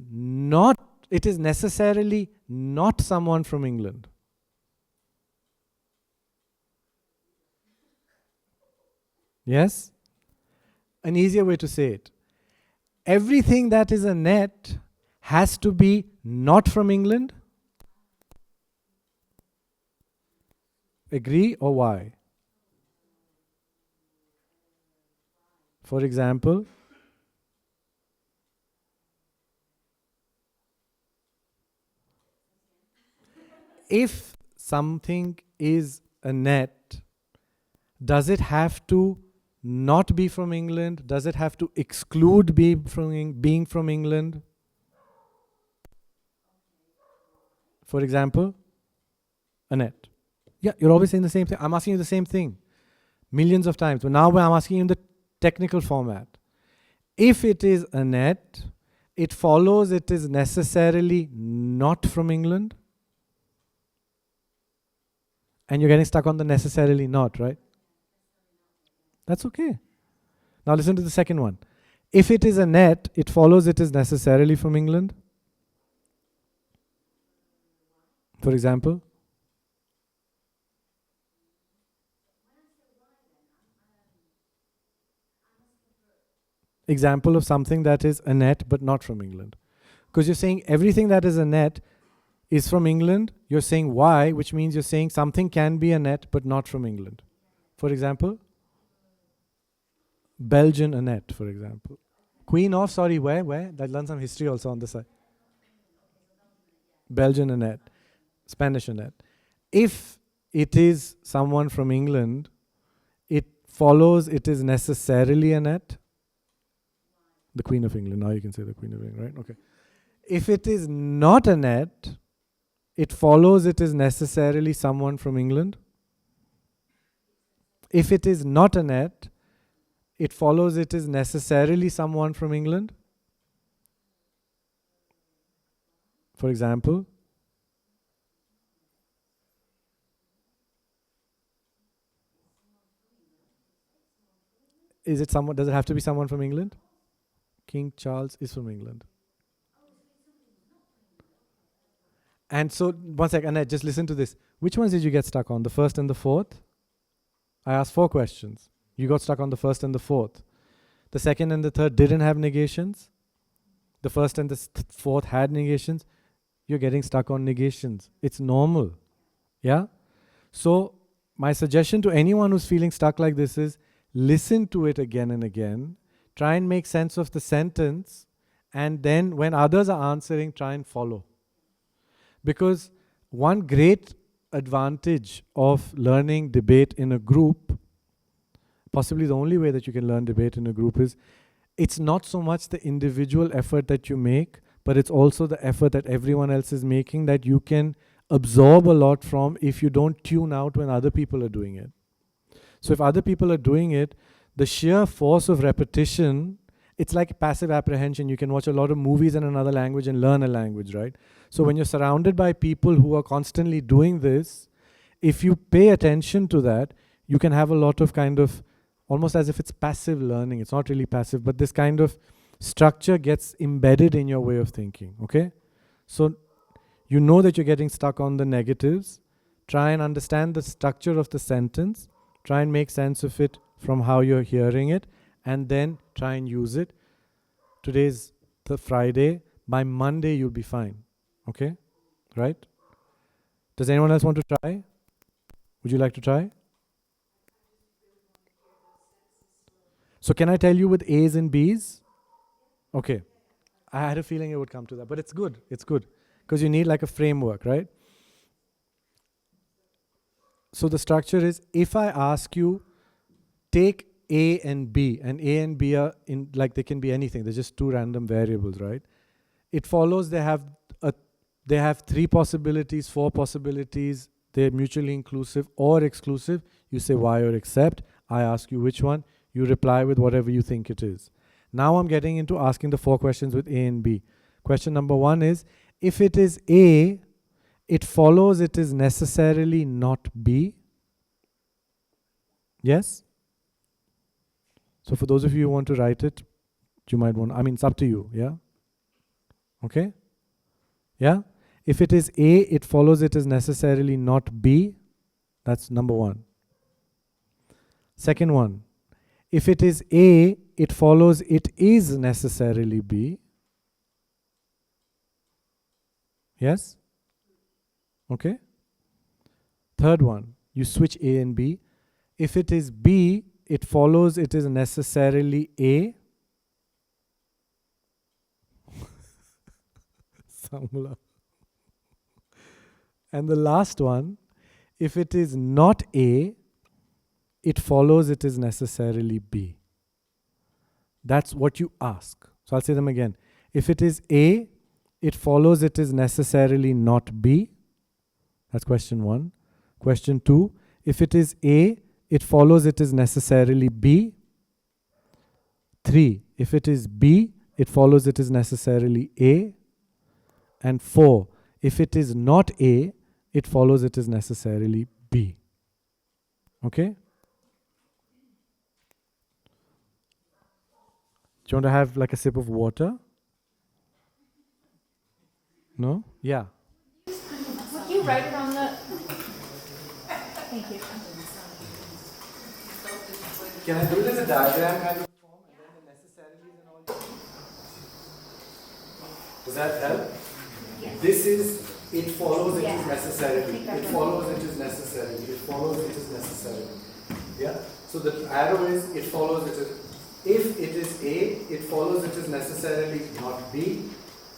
necessarily not someone from England. Yes? An easier way to say it. Everything that is a net has to be not from England. Agree or why? For example, if something is a net, does it have to not be from England? Does it have to exclude being from England? For example, a net. Yeah, you're always saying the same thing. I'm asking you the same thing millions of times. But now I'm asking you in the technical format. If it is a net, it follows it is necessarily not from England. And you're getting stuck on the necessarily not, right? That's okay. Now listen to the second one. If it is a net, it follows it is necessarily from England. For example, example of something that is a net but not from England. Because you're saying everything that is a net is from England. You're saying why, which means you're saying something can be a net but not from England. For example, Belgian Annette, for example. Queen of, sorry, where? I learned some history also on the side. Belgian Annette, Spanish Annette. If it is someone from England, it follows it is necessarily Annette. The Queen of England, now you can say the Queen of England, right? Okay. If it is not Annette, it follows it is necessarily someone from England. If it is not Annette, it follows it is necessarily someone from England. For example, is it someone? Does it have to be someone from England? King Charles is from England. And so, one sec, Annette, just listen to this. Which ones did you get stuck on? The first and the fourth? I asked 4 questions. You got stuck on the first and the fourth. The second and the third didn't have negations. The first and the fourth had negations. You're getting stuck on negations. It's normal. Yeah? So, my suggestion to anyone who's feeling stuck like this is, listen to it again and again, try and make sense of the sentence, and then when others are answering, try and follow. Because one great advantage of learning debate in a group, possibly the only way that you can learn debate in a group, is it's not so much the individual effort that you make, but it's also the effort that everyone else is making that you can absorb a lot from if you don't tune out when other people are doing it. So if other people are doing it, the sheer force of repetition, it's like passive apprehension. You can watch a lot of movies in another language and learn a language, right? So when you're surrounded by people who are constantly doing this, if you pay attention to that, you can have a lot of kind of, almost as if it's passive learning. It's not really passive, but this kind of structure gets embedded in your way of thinking, okay? So you know that you're getting stuck on the negatives. Try and understand the structure of the sentence. Try and make sense of it from how you're hearing it, and then try and use it. Today's the Friday. By Monday, you'll be fine, okay? Right? Does anyone else want to try? Would you like to try? So can I tell you with A's and B's? Okay. I had a feeling it would come to that, but it's good. It's good. Because you need like a framework, right? So the structure is, if I ask you, take A and B are in, like they can be anything. They're just two random variables, right? It follows they have three possibilities, four possibilities. They're mutually inclusive or exclusive. You say why or except. I ask you which one. You reply with whatever you think it is. Now I'm getting into asking the four questions with A and B. Question number one is, if it is A, it follows it is necessarily not B. Yes? So for those of you who want to write it, you might want, I mean, it's up to you, yeah? Okay? Yeah? If it is A, it follows it is necessarily not B. That's number one. Second one, if it is A, it follows it is necessarily B. Yes? Okay? Third one, you switch A and B. If it is B, it follows it is necessarily A. Samula. And the last one, if it is not A, it follows it is necessarily B. That's what you ask. So I'll say them again. If it is A, it follows it is necessarily not B. That's question one. Question two, if it is A, it follows it is necessarily B. Three, if it is B, it follows it is necessarily A. And four, if it is not A, it follows it is necessarily B. Okay? Do you want to have like a sip of water? No? Yeah. Would you write it on the... Thank you. Can I do it as a diagram kind of form and then the necessarities and all? Does that help? Yes. This is, it follows it Yeah. is necessarily. I think I've It done follows it is necessarily. It follows it is necessarily. Yeah? So the arrow is, it follows it is. If it is A, it follows it is necessarily not B.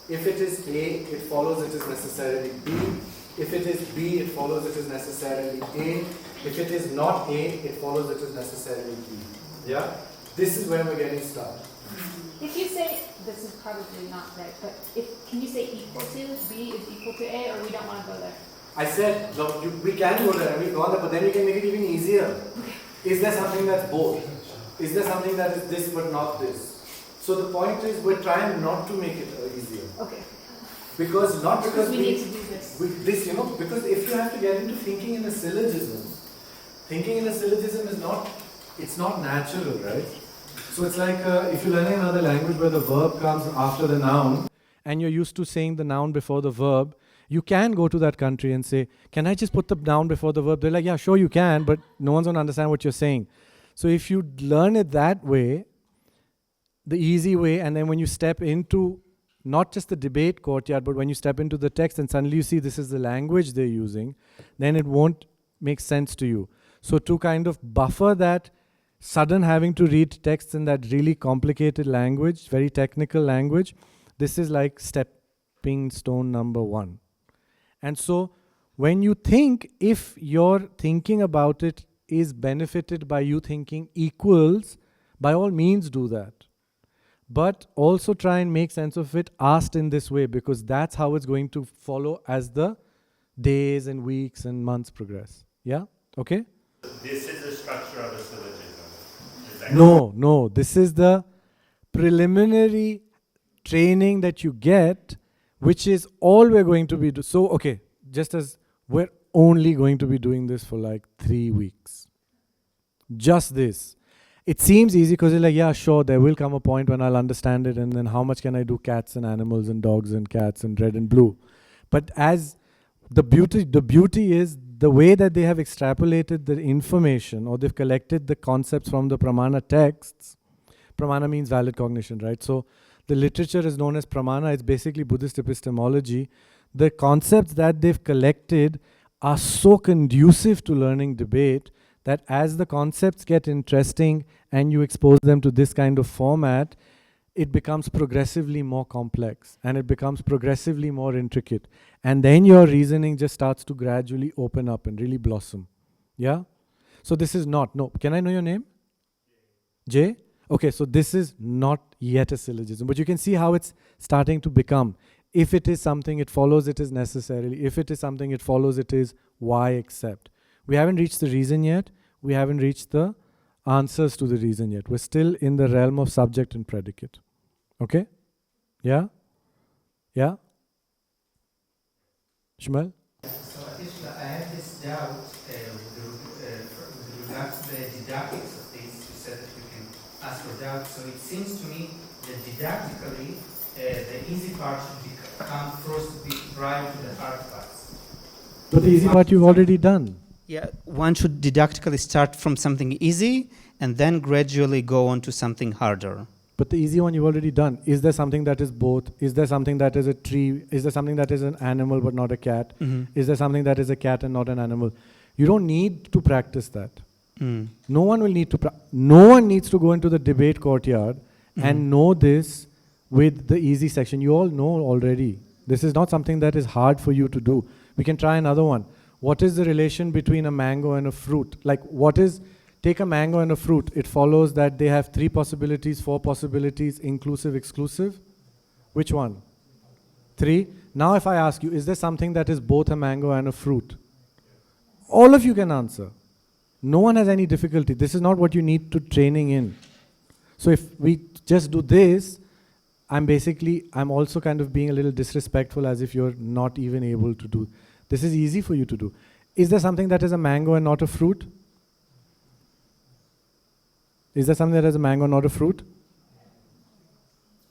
If it is A, it follows it is necessarily B. If it is B, it follows it is necessarily A. If it is not A, it follows it is necessarily B. Yeah? This is where we're getting stuck. If you say, this is probably not right, but can you say equal to, B is equal to A, or we don't want to go there? I said, look, we can go there and we've gone there, but then we can make it even easier. Is there something that's both? Is there something that is this but not this? So the point is, we're trying not to make it easier. Okay. Because we need to do this. This, because if you have to get into thinking in a syllogism is not, it's not natural, right? So it's like if you're learning another language where the verb comes after the noun, and you're used to saying the noun before the verb, you can go to that country and say, can I just put the noun before the verb? They're like, yeah, sure you can, but no one's going to understand what you're saying. So if you learn it that way, the easy way, and then when you step into not just the debate courtyard, but when you step into the text and suddenly you see this is the language they're using, then it won't make sense to you. So to kind of buffer that sudden having to read texts in that really complicated language, very technical language, this is like stepping stone number 1. And so when you think, if your thinking about it is benefited by you thinking equals, by all means do that. But also try and make sense of it asked in this way, because that's how it's going to follow as the days and weeks and months progress. Yeah? Okay? This is the structure of a syllogism. Is that No, this is the preliminary training that you get, which is all we're going to be doing. So, okay, just as we're only going to be doing this for like 3 weeks. Just this. It seems easy because you're like, yeah, sure, there will come a point when I'll understand it, and then how much can I do cats and animals and dogs and cats and red and blue? But as the beauty is the way that they have extrapolated the information, or they've collected the concepts from the pramana texts. Pramana means valid cognition, right? So the literature is known as pramana. It's basically Buddhist epistemology. The concepts that they've collected are so conducive to learning debate that as the concepts get interesting and you expose them to this kind of format, it becomes progressively more complex and it becomes progressively more intricate. And then your reasoning just starts to gradually open up and really blossom. Yeah? So this is not, no, can I know your name? Jay? Okay, so this is not yet a syllogism, but you can see how it's starting to become. If it is something, it follows it is necessarily. If it is something, it follows it is why except. We haven't reached the reason yet. We haven't reached the answers to the reason yet. We're still in the realm of subject and predicate. Okay? Yeah? Yeah? Shmuel? So, Atisha, I have this doubt with regards to the didactics of this. You said that we can ask for doubt. So it seems to me that didactically, the easy part should come first prior to the hard parts. But the easy part you've already done. Yeah, one should didactically start from something easy and then gradually go on to something harder. But the easy one you've already done. Is there something that is both? Is there something that is a tree? Is there something that is an animal but not a cat? Mm-hmm. Is there something that is a cat and not an animal? You don't need to practice that. Mm. No one will need to. No one needs to go into the debate courtyard and know this with the easy section. You all know already. This is not something that is hard for you to do. We can try another one. What is the relation between a mango and a fruit? Like, take a mango and a fruit. It follows that they have 3 possibilities, 4 possibilities, inclusive, exclusive. Which one? 3. Now if I ask you, is there something that is both a mango and a fruit? All of you can answer. No one has any difficulty. This is not what you need to training in. So if we just do this, I'm also kind of being a little disrespectful, as if you're not even able to do. This is easy for you to do. Is there something that is a mango and not a fruit? Is there something that is a mango and not a fruit?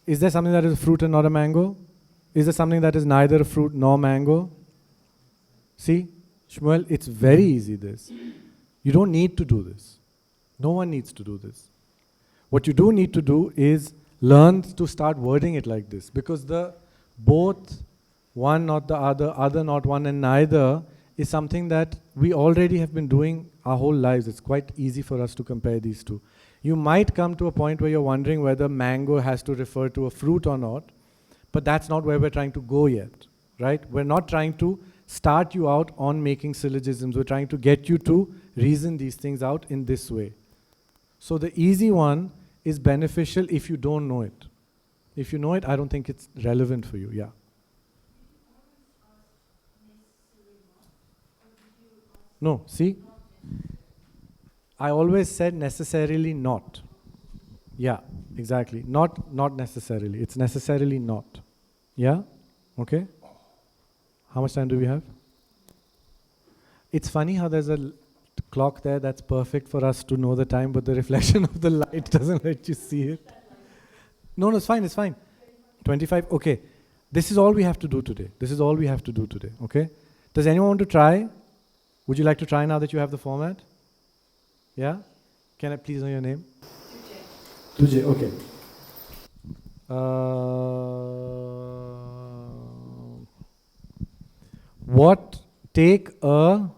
Is there something that is a fruit and not a mango? Is there something that is neither a fruit nor mango? See, Shmuel, it's very easy this. You don't need to do this. No one needs to do this. What you do need to do is learn to start wording it like this, because the both, one not the other, other not one and neither, is something that we already have been doing our whole lives. It's quite easy for us to compare these two. You might come to a point where you're wondering whether mango has to refer to a fruit or not, but that's not where we're trying to go yet, right? We're not trying to start you out on making syllogisms. We're trying to get you to reason these things out in this way. So the easy one is beneficial if you don't know it. If you know it, I don't think it's relevant for you, yeah. No, see? I always said necessarily not. Yeah, exactly. Not necessarily. It's necessarily not. Yeah? Okay? How much time do we have? It's funny how there's a clock there that's perfect for us to know the time, but the reflection of the light doesn't let you see it. No, it's fine. 25, okay. This is all we have to do today. Okay? Does anyone want to try? Would you like to try now that you have the format? Yeah? Can I please know your name? Tujay, okay. Take a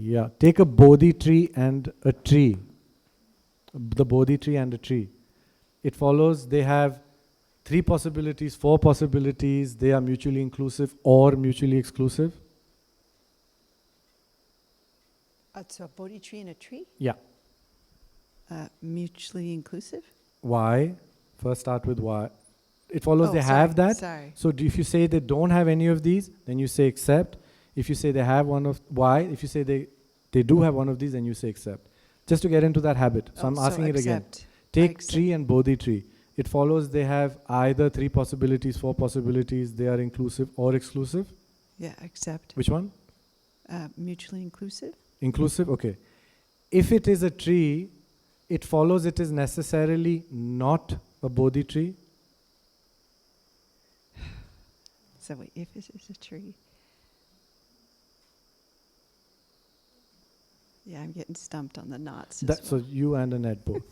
Yeah, take a Bodhi tree and a tree. The Bodhi tree and a tree. It follows they have 3 possibilities, 4 possibilities, they are mutually inclusive or mutually exclusive. So a Bodhi tree and a tree? Yeah. Mutually inclusive? Why? First start with why. It follows Oh, they sorry, have that. sorry. So if you say they don't have any of these, then you say accept. If you say they have one of, why? If you say they do have one of these, then you say accept. Just to get into that habit. So I'm asking it again. accept. Take accept. tree and Bodhi tree. It follows they have either 3 possibilities, 4 possibilities, they are inclusive or exclusive. Yeah, accept. Which one? Mutually inclusive? Inclusive? Okay. If it is a tree, it follows it is necessarily not a Bodhi tree. So wait, if it is a tree. Yeah, I'm getting stumped on the knots. So you and Annette both.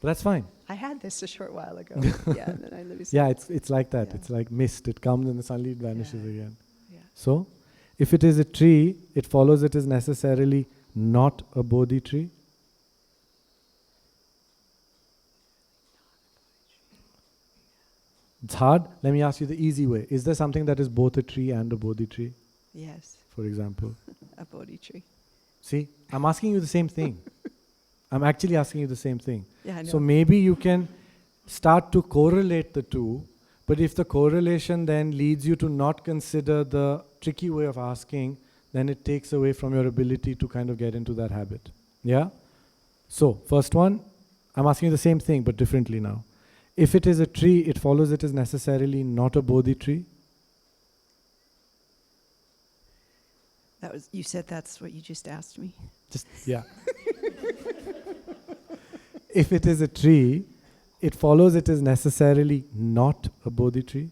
But that's fine. I had this a short while ago. Yeah, and then I lose Yeah, it. it's like that. Yeah. It's like mist. It comes and suddenly it vanishes Yeah. again. Yeah. So, if it is a tree, it follows it is necessarily not a Bodhi tree. It's hard. Let me ask you the easy way. Is there something that is both a tree and a Bodhi tree, Yes, for example? a Bodhi tree. See, I'm asking you the same thing. I'm actually asking you the same thing. Yeah, I know. So maybe you can start to correlate the two, but if the correlation then leads you to not consider the tricky way of asking, then it takes away from your ability to kind of get into that habit. Yeah? So, first one, I'm asking you the same thing, but differently now. If it is a tree, it follows it is necessarily not a Bodhi tree. That was, you said that's what you just asked me. Just, yeah. If it is a tree, it follows it is necessarily not a Bodhi tree.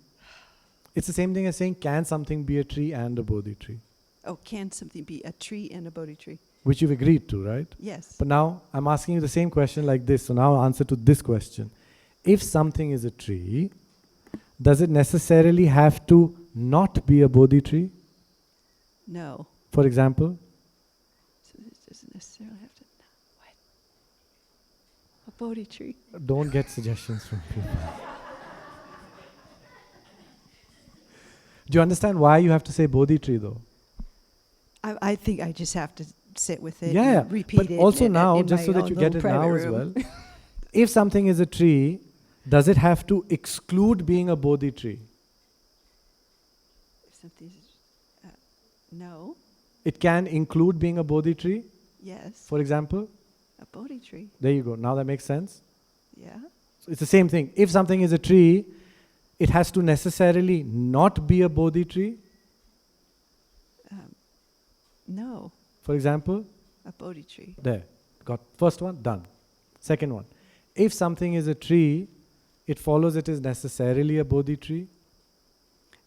It's the same thing as saying, can something be a tree and a Bodhi tree? Oh, can something be a tree and a Bodhi tree? Which you've agreed to, right? Yes. But now I'm asking you the same question like this. So now answer to this question. If something is a tree, does it necessarily have to not be a Bodhi tree? No. For example? So this doesn't necessarily have to. What? A Bodhi tree. Don't get suggestions from people. Do you understand why you have to say Bodhi tree though? I think I just have to sit with it. Yeah, and repeat but it. also in now, in just my so that own you get little it now private as room. well, if something is a tree, does it have to exclude being a Bodhi tree? If something's, no. It can include being a Bodhi tree, Yes. for example. A Bodhi tree. There you go. Now that makes sense. Yeah. So it's the same thing. If something is a tree, it has to necessarily not be a Bodhi tree. No. For example, A Bodhi tree. there. Got first one, done. Second one. If something is a tree, it follows it is necessarily a Bodhi tree.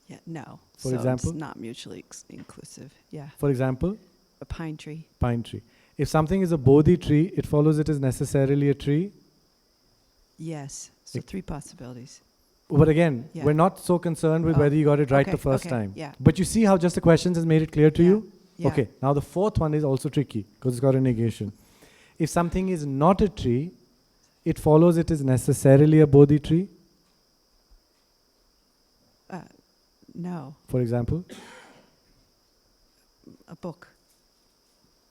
Yeah. No. For so example? it's not mutually inclusive. Yeah. For example, A pine tree. pine tree. If something is a Bodhi tree, it follows it is necessarily a tree. Yes. So 3 possibilities. But again, Yeah. we're not so concerned with Oh, whether you got it right okay, the first okay, time. yeah. But you see how just the questions has made it clear to Yeah, you? yeah. Okay, now the fourth one is also tricky because it's got a negation. If something is not a tree, it follows it is necessarily a Bodhi tree. No. For example, A book.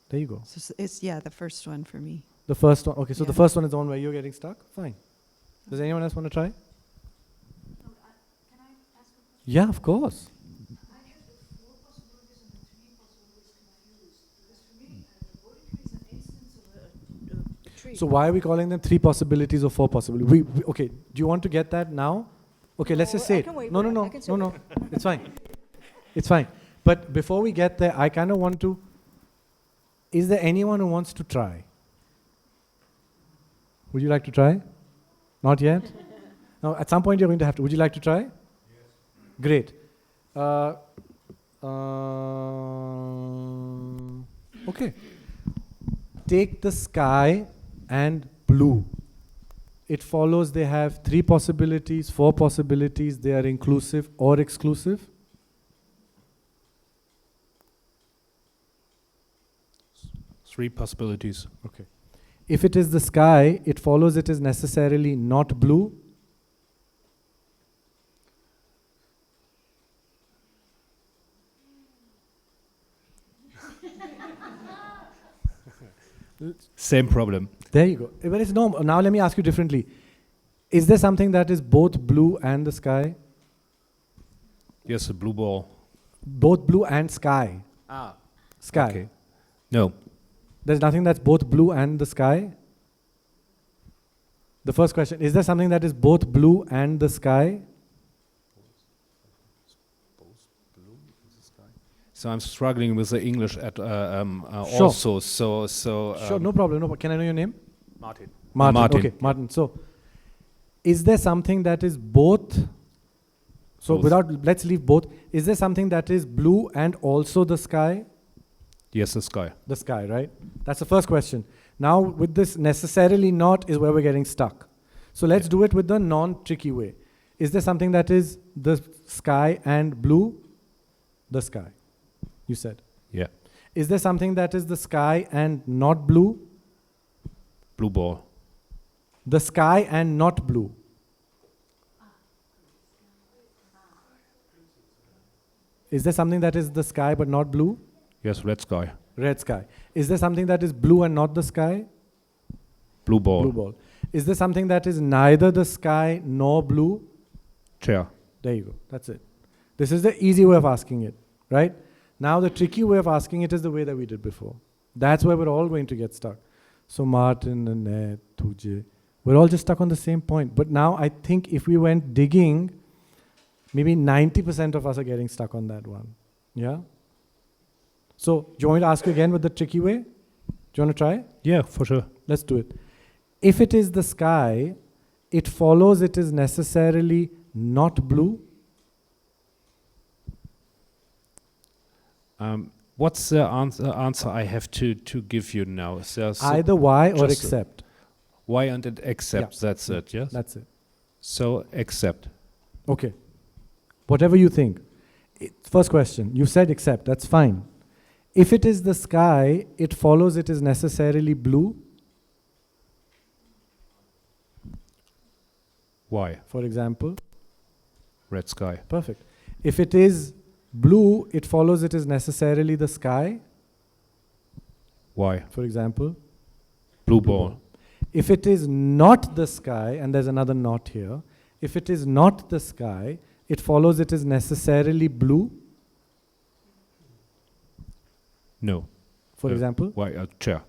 there you go. So it's the first one for me. The first one. Okay, so the Yeah. first one is the one where you're getting stuck. Fine. Does anyone else want to try? Yeah, of course. So why are we calling them 3 possibilities or 4 possibilities? Okay, do you want to get that now? Okay, let's just say it. No. It's fine. It's fine. But before we get there, I kind of want to, is there anyone who wants to try? Would you like to try? Not yet? No, at some point you're going to have to. Would you like to try? Yes. Great. Okay. Take the sky and blue. It follows they have 3 possibilities, 4 possibilities, they are inclusive or exclusive. Three possibilities. Okay. If it is the sky, it follows it is necessarily not blue. Same problem. There you go. But it's no. Now let me ask you differently. Is there something that is both blue and the sky? Yes, a blue ball. Both blue and sky. Sky. Okay. No. There's nothing that's both blue and the sky? The first question, is there something that is both blue and the sky? So I'm struggling with the English at Sure. also. So Sure, no problem. No, can I know your name? Martin. Martin. Okay, Martin. So, is there something that is both? So, Both. let's leave both. Is there something that is blue and also the sky? Yes, the sky. The sky, right? That's the first question. Now, with this necessarily not is where we're getting stuck. So, let's do it with the non-tricky way. Is there something that is the sky and blue? The sky, you said. Yeah. Is there something that is the sky and not blue? Blue ball. The sky and not blue. Is there something that is the sky but not blue? Yes, red sky. Red sky. Is there something that is blue and not the sky? Blue ball. Blue ball. Is there something that is neither the sky nor blue? Chair. There you go. That's it. This is the easy way of asking it, right? Now the tricky way of asking it is the way that we did before. That's where we're all going to get stuck. So Martin, Annette, Tuje, we're all just stuck on the same point. But now I think if we went digging, maybe 90% of us are getting stuck on that one. Yeah? So, do you want me to ask you again with the tricky way? Do you want to try? Yeah, for sure. Let's do it. If it is the sky, it follows it is necessarily not blue. What's the answer I have to give you now? So Either why or just except. why and it accept. Yeah. That's it, yes? That's it. So accept. Okay. Whatever you think. First question. You said accept. That's fine. If it is the sky, it follows it is necessarily blue. Why? For example. Red sky. Perfect. If it is blue, it follows it is necessarily the sky. Why? For example. Blue ball. If it is not the sky, and there's another not here, if it is not the sky, it follows it is necessarily blue. No. For example. Why? Chair.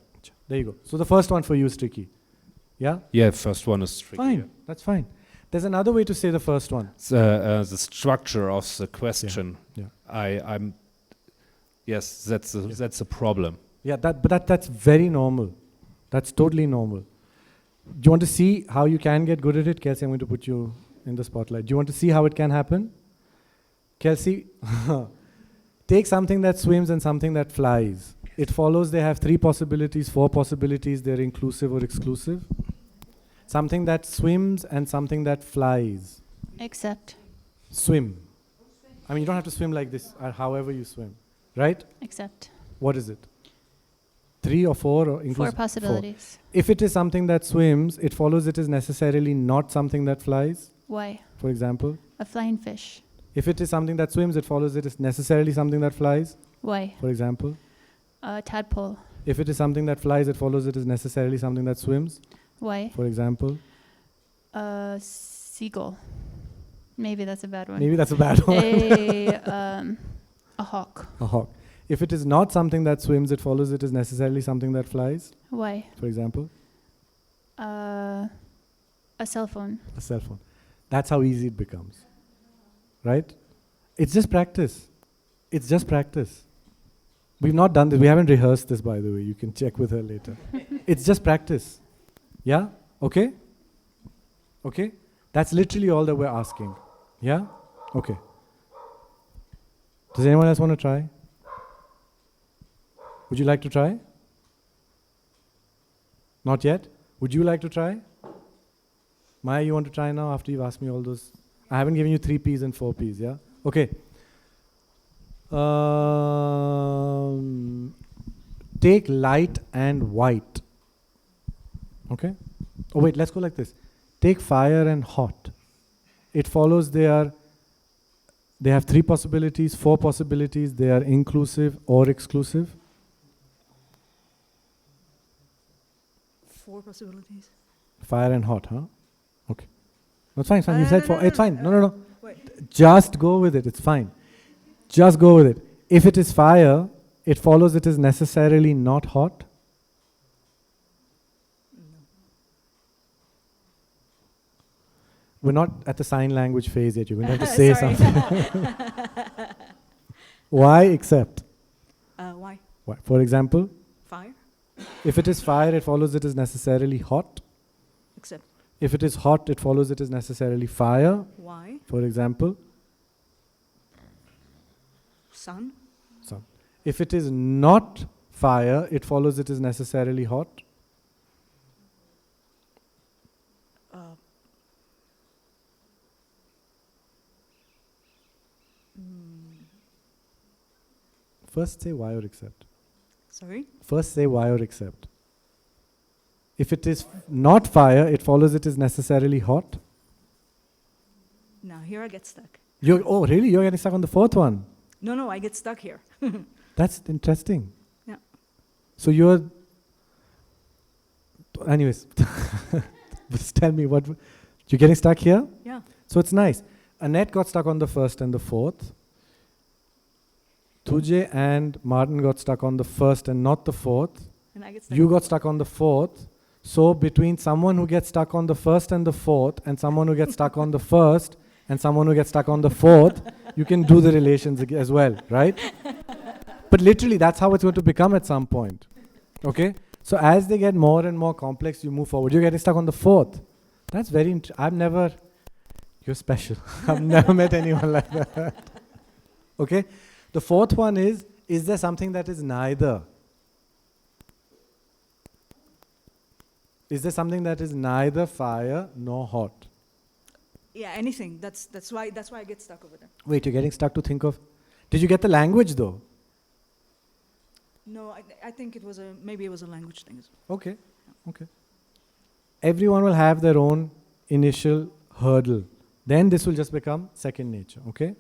There you go. So the first one for you is tricky. Yeah? Yeah, first one is tricky. Fine. That's fine. There's another way to say the first one. The structure of the question. Yeah. I'm. Yes, that's a problem. Yeah, that's very normal. That's totally normal. Do you want to see how you can get good at it? Kelsey, I'm going to put you in the spotlight. Do you want to see how it can happen? Kelsey, take something that swims and something that flies. It follows they have 3 possibilities, 4 possibilities, they're inclusive or exclusive. Something that swims and something that flies. Except. Swim. I mean, you don't have to swim like this, or however you swim, right? Except. What is it? 3 or 4 or inclusive? 4 possibilities. 4. If it is something that swims, it follows it is necessarily not something that flies, Why? for example. A flying fish. If it is something that swims, it follows it is necessarily something that flies, Why? for example. A tadpole. If it is something that flies, it follows it is necessarily something that swims, Why? for example. A seagull. Maybe that's a bad one. Maybe that's a bad one. A hawk. A hawk. If it is not something that swims, it follows it is necessarily something that flies, Why? for example. A cell phone. A cell phone. That's how easy it becomes, right? It's just practice. It's just practice. We've not done this. We haven't rehearsed this, by the way. You can check with her later. It's just practice. Yeah? Okay? Okay? That's literally all that we're asking. Yeah? Okay. Does anyone else want to try? Would you like to try? Not yet? Would you like to try? Maya, you want to try now after you've asked me all those? I haven't given you 3 P's and 4 P's, yeah? Okay. take light and white. Okay? Oh wait, let's go like this. Take fire and hot. It follows they have 3 possibilities, 4 possibilities, they are inclusive or exclusive. 4 possibilities. Fire and hot, huh? Okay. No, it's fine, it's fine. You said 4. It's fine. No. Wait. Just go with it. It's fine. Just go with it. If it is fire, it follows it is necessarily not hot. We're not at the sign language phase yet. You're going to have to say Sorry. something. Why except? Why? Why? For example, Fire? if it is fire, it follows it is necessarily hot. Except. If it is hot, it follows it is necessarily fire. Why? For example, Sun? sun. If it is not fire, it follows it is necessarily hot. First say why or except. Sorry? First say why or except. If it is not fire, it follows it is necessarily hot. Now here I get stuck. Oh, really? You're getting stuck on the 4th one? No, I get stuck here. That's interesting. Yeah. So you're... Anyways, just tell me what... You're getting stuck here? Yeah. So it's nice. Annette got stuck on the 1st and the 4th. Tuje and Martin got stuck on the 1st and not the 4th. And I get stuck. You got stuck on the 4th. So between someone who gets stuck on the 1st and the 4th and someone who gets stuck on the 1st and someone who gets stuck on the 4th, you can do the relations as well, right? But literally, that's how it's going to become at some point. Okay? So as they get more and more complex, you move forward. You're getting stuck on the 4th. That's very I've never... You're special. I've never met anyone like that. Okay? The 4th one is there something that is neither? Is there something that is neither fire nor hot? Yeah, anything. That's why I get stuck over there. Wait, you're getting stuck to think of... Did you get the language though? No, I think maybe it was a language thing. Okay. Everyone will have their own initial hurdle. Then this will just become second nature, okay?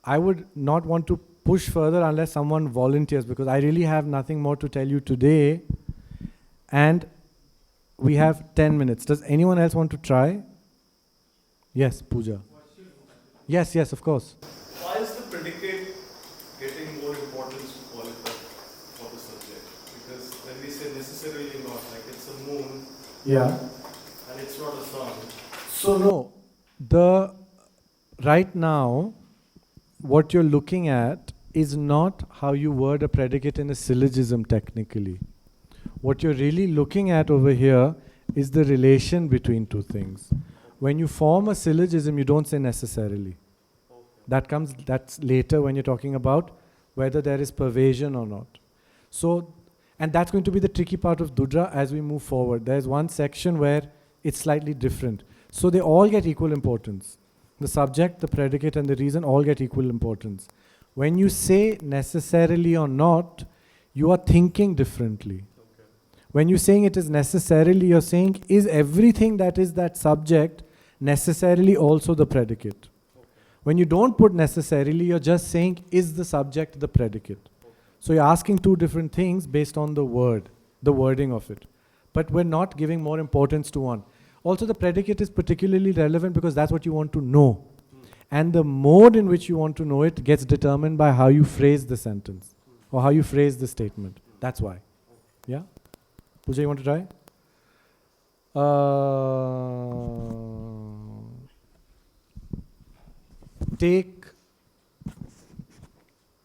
I would not want to push further unless someone volunteers, because I really have nothing more to tell you today. And we have 10 minutes. Does anyone else want to try? Yes, Pooja. Yes, of course. Why is the predicate getting more importance to qualify for the subject? Because when we say necessarily not, like it's a moon, Yeah. and it's not a sun. So no, right now, what you're looking at is not how you word a predicate in a syllogism technically. What you're really looking at over here is the relation between two things. When you form a syllogism, you don't say necessarily. That's later when you're talking about whether there is pervasion or not. So, and that's going to be the tricky part of Dudra as we move forward. There's one section where it's slightly different. So they all get equal importance. The subject, the predicate, and the reason all get equal importance. When you say necessarily or not, you are thinking differently. Okay. When you're saying it is necessarily, you're saying, is everything that is that subject necessarily also the predicate? Okay. When you don't put necessarily, you're just saying, is the subject the predicate? Okay. So you're asking two different things based on the wording of it. But we're not giving more importance to one. Also, the predicate is particularly relevant because that's what you want to know. And the mode in which you want to know it gets determined by how you phrase the sentence or how you phrase the statement. That's why. Yeah? Pooja, you want to try? Take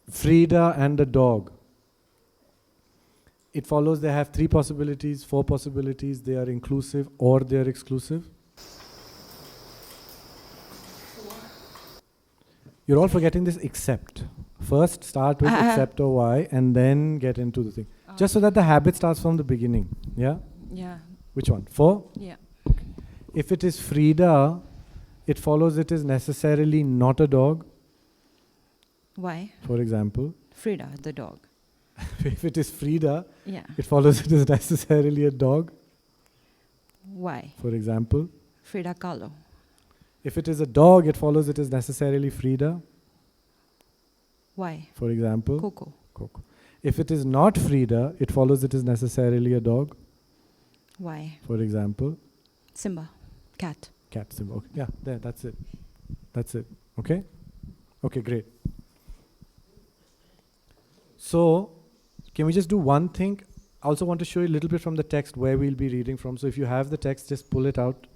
Frida and the dog. It follows they have 3 possibilities, 4 possibilities, they are inclusive or they are exclusive. You're all forgetting this except. First start with except or why and then get into the thing. Just so that the habit starts from the beginning. Yeah? Yeah. Which one? 4? Yeah. Okay. If it is Frida, it follows it is necessarily not a dog. Why? For example. Frida, the dog. If it is Frida, Yeah. it follows it is necessarily a dog, Why? for example. Frida Kahlo. If it is a dog, it follows it is necessarily Frida, Why? for example. Coco. Coco. If it is not Frida, it follows it is necessarily a dog, Why? for example. Simba. Cat. Cat symbol. Okay. Yeah, there, that's it. That's it. Okay? Okay, great. So, can we just do one thing? I also want to show you a little bit from the text where we'll be reading from. So if you have the text, just pull it out.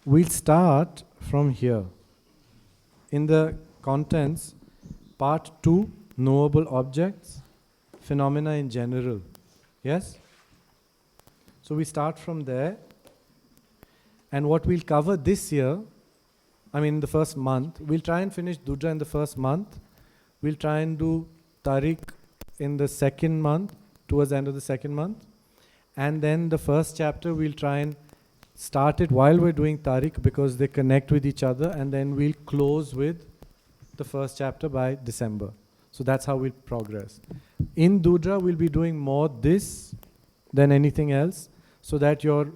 We'll start from here. In the contents, part 2, knowable objects, phenomena in general. Yes? So we start from there. And what we'll cover this year, I mean in the first month, we'll try and finish Dudra in the first month. We'll try and do Tariq in the second month, towards the end of the second month. And then the first chapter, we'll try and start it while we're doing Tariq because they connect with each other, and then we'll close with the first chapter by December. So that's how we'll progress. In Dudra, we'll be doing more this than anything else, so that you're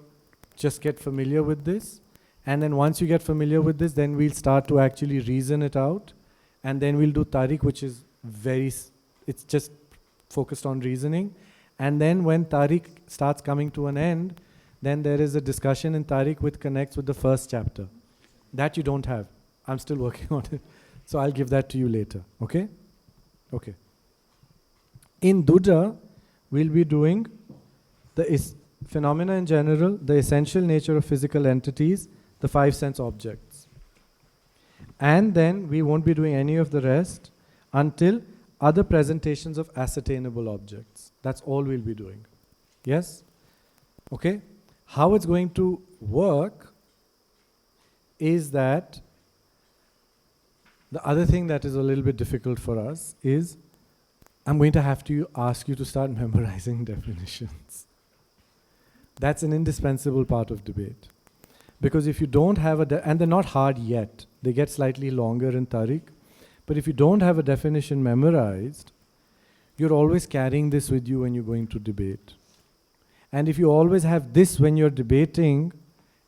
just get familiar with this. And then once you get familiar with this, then we'll start to actually reason it out. And then we'll do Tariq, which is it's just focused on reasoning. And then when Tariq starts coming to an end, then there is a discussion in Tariq which connects with the first chapter. That you don't have. I'm still working on it. So I'll give that to you later. Okay? Okay. In Dudra, we'll be doing the phenomena in general, the essential nature of physical entities, the 5 sense objects. And then we won't be doing any of the rest until other presentations of ascertainable objects. That's all we'll be doing. Yes? Okay? How it's going to work is that the other thing that is a little bit difficult for us is I'm going to have to ask you to start memorizing definitions. That's an indispensable part of debate. Because if you don't have and they're not hard yet, they get slightly longer in Tariq, but if you don't have a definition memorized, you're always carrying this with you when you're going to debate. And if you always have this when you're debating,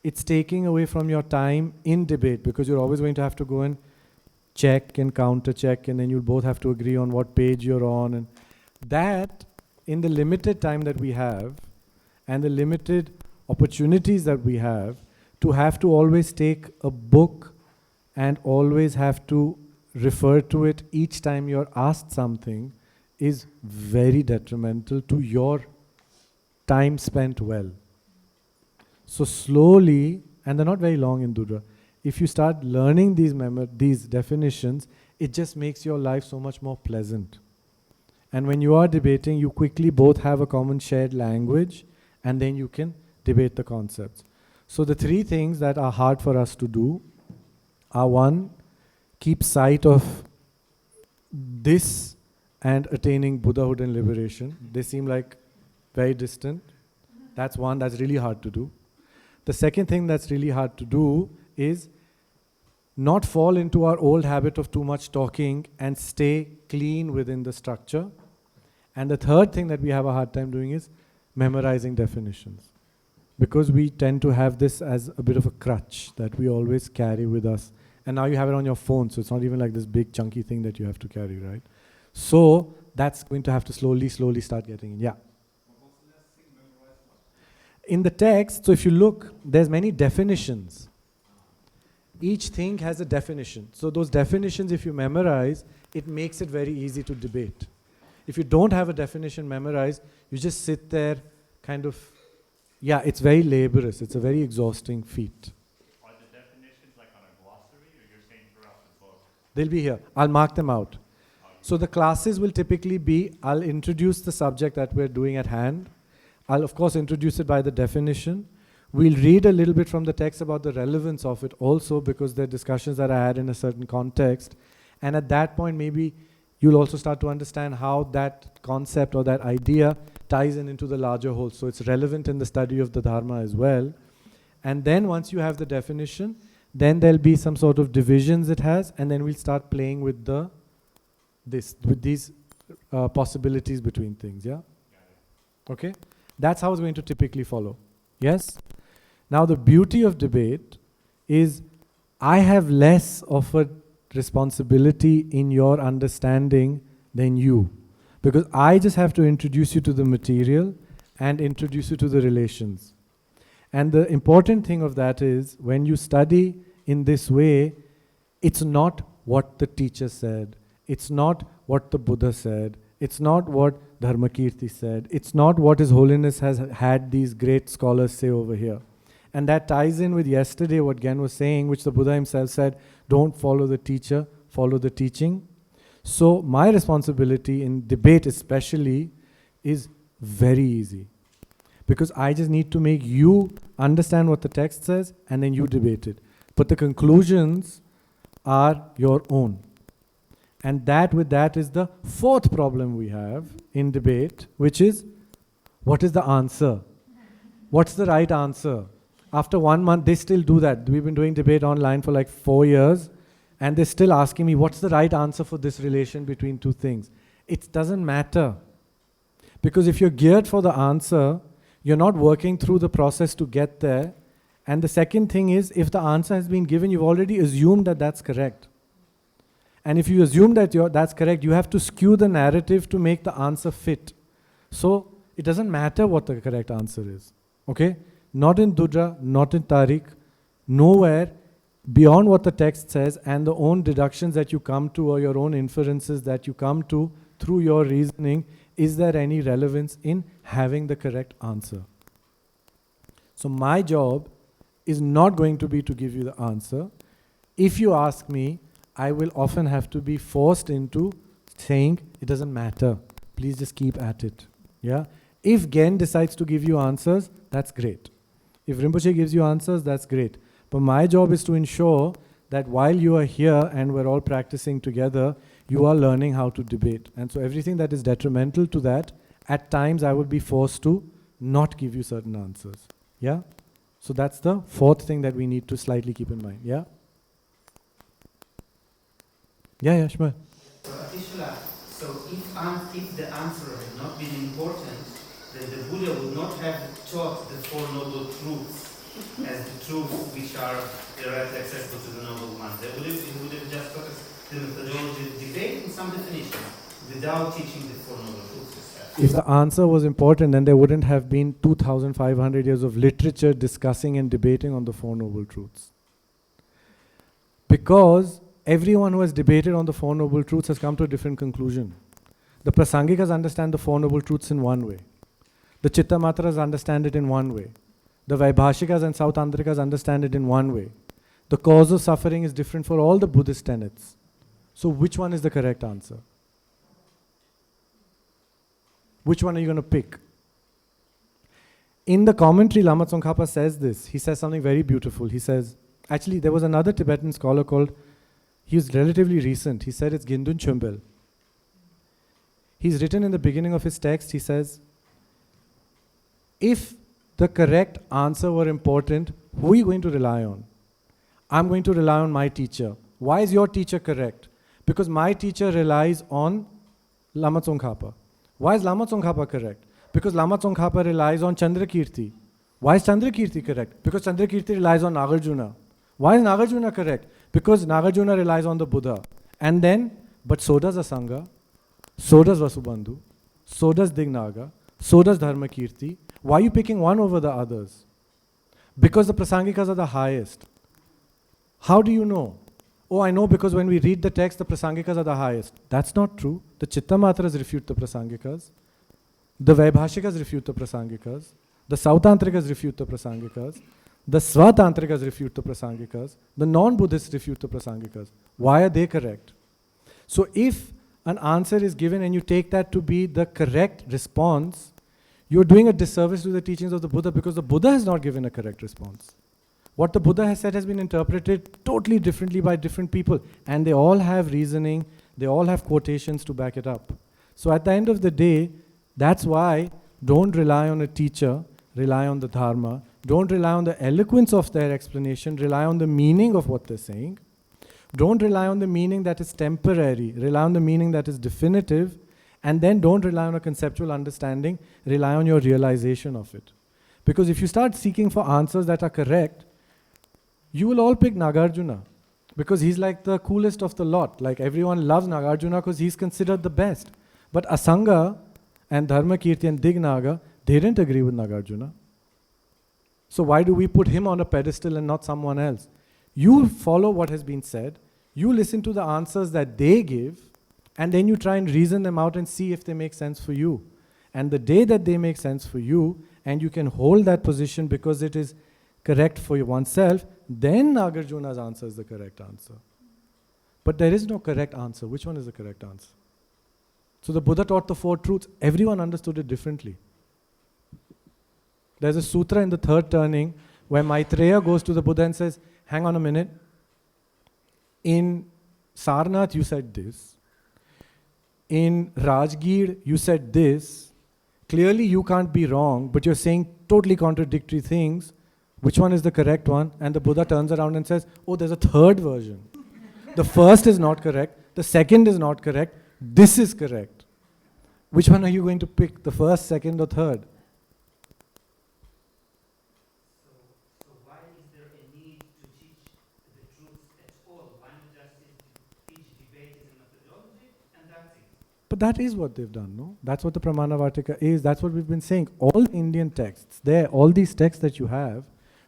it's taking away from your time in debate, because you're always going to have to go and check and counter check, and then you'll both have to agree on what page you're on. And that, in the limited time that we have, and the limited opportunities that we have to always take a book and always have to refer to it each time you're asked something is very detrimental to your time spent well. So slowly, and they're not very long in Dudra, if you start learning these definitions, it just makes your life so much more pleasant. And when you are debating, you quickly both have a common shared language, and then you can debate the concepts. So the 3 things that are hard for us to do are: 1, keep sight of this and attaining Buddhahood and liberation. They seem like very distant. That's one that's really hard to do. The second thing that's really hard to do is not fall into our old habit of too much talking and stay clean within the structure. And the third thing that we have a hard time doing is memorizing definitions. Because we tend to have this as a bit of a crutch that we always carry with us. And now you have it on your phone, so it's not even like this big chunky thing that you have to carry, right? So that's going to have to slowly start getting in. Yeah. In the text, so if you look, there's many definitions. Each thing has a definition. So those definitions, if you memorize, it makes it very easy to debate. If you don't have a definition memorized, you just sit there kind of, it's very laborious. It's a very exhausting feat. Are the definitions like on a glossary, or you're saying throughout the book? They'll be here. I'll mark them out. So the classes will typically be, I'll introduce the subject that we're doing at hand. I'll of course introduce it by the definition. We'll read a little bit from the text about the relevance of it also, because there are discussions that I had in a certain context. And at that point, maybe you'll also start to understand how that concept or that idea ties in into the larger whole. So it's relevant in the study of the Dharma as well. And then once you have the definition, then there'll be some sort of divisions it has, and then we'll start playing with these possibilities between things, yeah? Okay? That's how it's going to typically follow. Yes? Now the beauty of debate is I have less of a responsibility in your understanding than you. Because I just have to introduce you to the material and introduce you to the relations. And the important thing of that is when you study in this way, it's not what the teacher said. It's not what the Buddha said. It's not what Dharmakirti said. It's not what His Holiness has had these great scholars say over here. And that ties in with yesterday what Gen was saying, which the Buddha himself said, don't follow the teacher, follow the teaching. So my responsibility in debate especially is very easy. Because I just need to make you understand what the text says and then you debate it. But the conclusions are your own. And that with that is the fourth problem we have in debate, which is, what is the answer? What's the right answer? After 1 month, they still do that. We've been doing debate online for like 4 years, and they're still asking me, what's the right answer for this relation between two things? It doesn't matter. Because if you're geared for the answer, you're not working through the process to get there. And the second thing is, if the answer has been given, you've already assumed that that's correct. And if you assume that that's correct, you have to skew the narrative to make the answer fit. So it doesn't matter what the correct answer is. Okay? Not in Dudra, not in Tariq, nowhere beyond what the text says and the own deductions that you come to or your own inferences that you come to through your reasoning, is there any relevance in having the correct answer? So my job is not going to be to give you the answer. If you ask me, I will often have to be forced into saying, it doesn't matter. Please just keep at it. Yeah? If Gen decides to give you answers, that's great. If Rinpoche gives you answers, that's great. But my job is to ensure that while you are here and we're all practicing together, you are learning how to debate. And so everything that is detrimental to that, at times I would be forced to not give you certain answers. Yeah? So that's the fourth thing that we need to slightly keep in mind. Yeah? Yeah, Shmuel. So Atisha, so if the answer had not been important, then the Buddha would not have taught the Four Noble Truths as the truths which are directly accessible to the Noble Ones. He would have just taught us the methodology of debate and some definitions without teaching the Four Noble Truths itself. If the answer was important, then there wouldn't have been 2,500 years of literature discussing and debating on the Four Noble Truths. Because everyone who has debated on the Four Noble Truths has come to a different conclusion. The Prasangikas understand the Four Noble Truths in one way. The Chittamatras understand it in one way. The Vaibhashikas and Sautantrikas understand it in one way. The cause of suffering is different for all the Buddhist tenets. So which one is the correct answer? Which one are you going to pick? In the commentary, Lama Tsongkhapa says this. He says something very beautiful. He says, actually there was another Tibetan scholar called, he was relatively recent. He said it's Gindun Chumbel. He's written in the beginning of his text, he says, if the correct answer were important, who are you going to rely on? I'm going to rely on my teacher. Why is your teacher correct? Because my teacher relies on Lama Tsongkhapa. Why is Lama Tsongkhapa correct? Because Lama Tsongkhapa relies on Chandrakirti. Why is Chandrakirti correct? Because Chandrakirti relies on Nagarjuna. Why is Nagarjuna correct? Because Nagarjuna relies on the Buddha. And then, but so does Asanga, so does Vasubandhu, so does Dignaga, so does Dharmakirti. Why are you picking one over the others? Because the Prasangikas are the highest. How do you know? Oh, I know because when we read the text, the Prasangikas are the highest. That's not true. The Chittamatras refute the Prasangikas. The Vaibhashikas refute the Prasangikas. The Sautantrikas refute the Prasangikas. The Svatantrikas refute the Prasangikas. The non-Buddhists refute the Prasangikas. Why are they correct? So if an answer is given and you take that to be the correct response, you're doing a disservice to the teachings of the Buddha because the Buddha has not given a correct response. What the Buddha has said has been interpreted totally differently by different people, and they all have reasoning, they all have quotations to back it up. So at the end of the day, that's why don't rely on a teacher, rely on the Dharma. Don't rely on the eloquence of their explanation, rely on the meaning of what they're saying. Don't rely on the meaning that is temporary, rely on the meaning that is definitive, And then don't rely on a conceptual understanding, rely on your realization of it. Because if you start seeking for answers that are correct, you will all pick Nagarjuna. Because he's like the coolest of the lot. Like everyone loves Nagarjuna because he's considered the best. But Asanga and Dharmakirti and Dignaga, they didn't agree with Nagarjuna. So why do we put him on a pedestal and not someone else? You follow what has been said, you listen to the answers that they give, and then you try and reason them out and see if they make sense for you. And the day that they make sense for you, and you can hold that position because it is correct for oneself, then Nagarjuna's answer is the correct answer. But there is no correct answer. Which one is the correct answer? So the Buddha taught the 4 truths. Everyone understood it differently. There's a sutra in the 3rd turning where Maitreya goes to the Buddha and says, hang on a minute. In Sarnath you said this. In Rajgir you said this. Clearly you can't be wrong, but you're saying totally contradictory things. Which one is the correct one? And the Buddha turns around and says, oh, there's a 3rd version. The first is not correct. The second is not correct. This is correct. Which one are you going to pick? The first, second, or third? So why is there a need to teach the truth at all? Why not just teach debate as a methodology and that's it? But that is what they've done, no? That's what the Pramana Vartika is. That's what we've been saying. All Indian texts, all these texts that you have,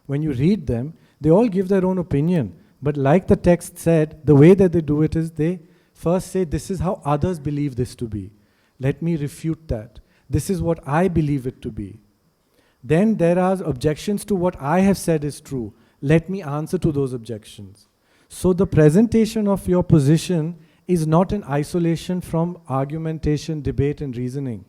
when you read them, they all give their own opinion. But like the text said, the way that they do it is they first say, this is how others believe this to be. Let me refute that. This is what I believe it to be. Then there are objections to what I have said is true. Let me answer to those objections. So the presentation of your position is not in isolation from argumentation, debate, and reasoning.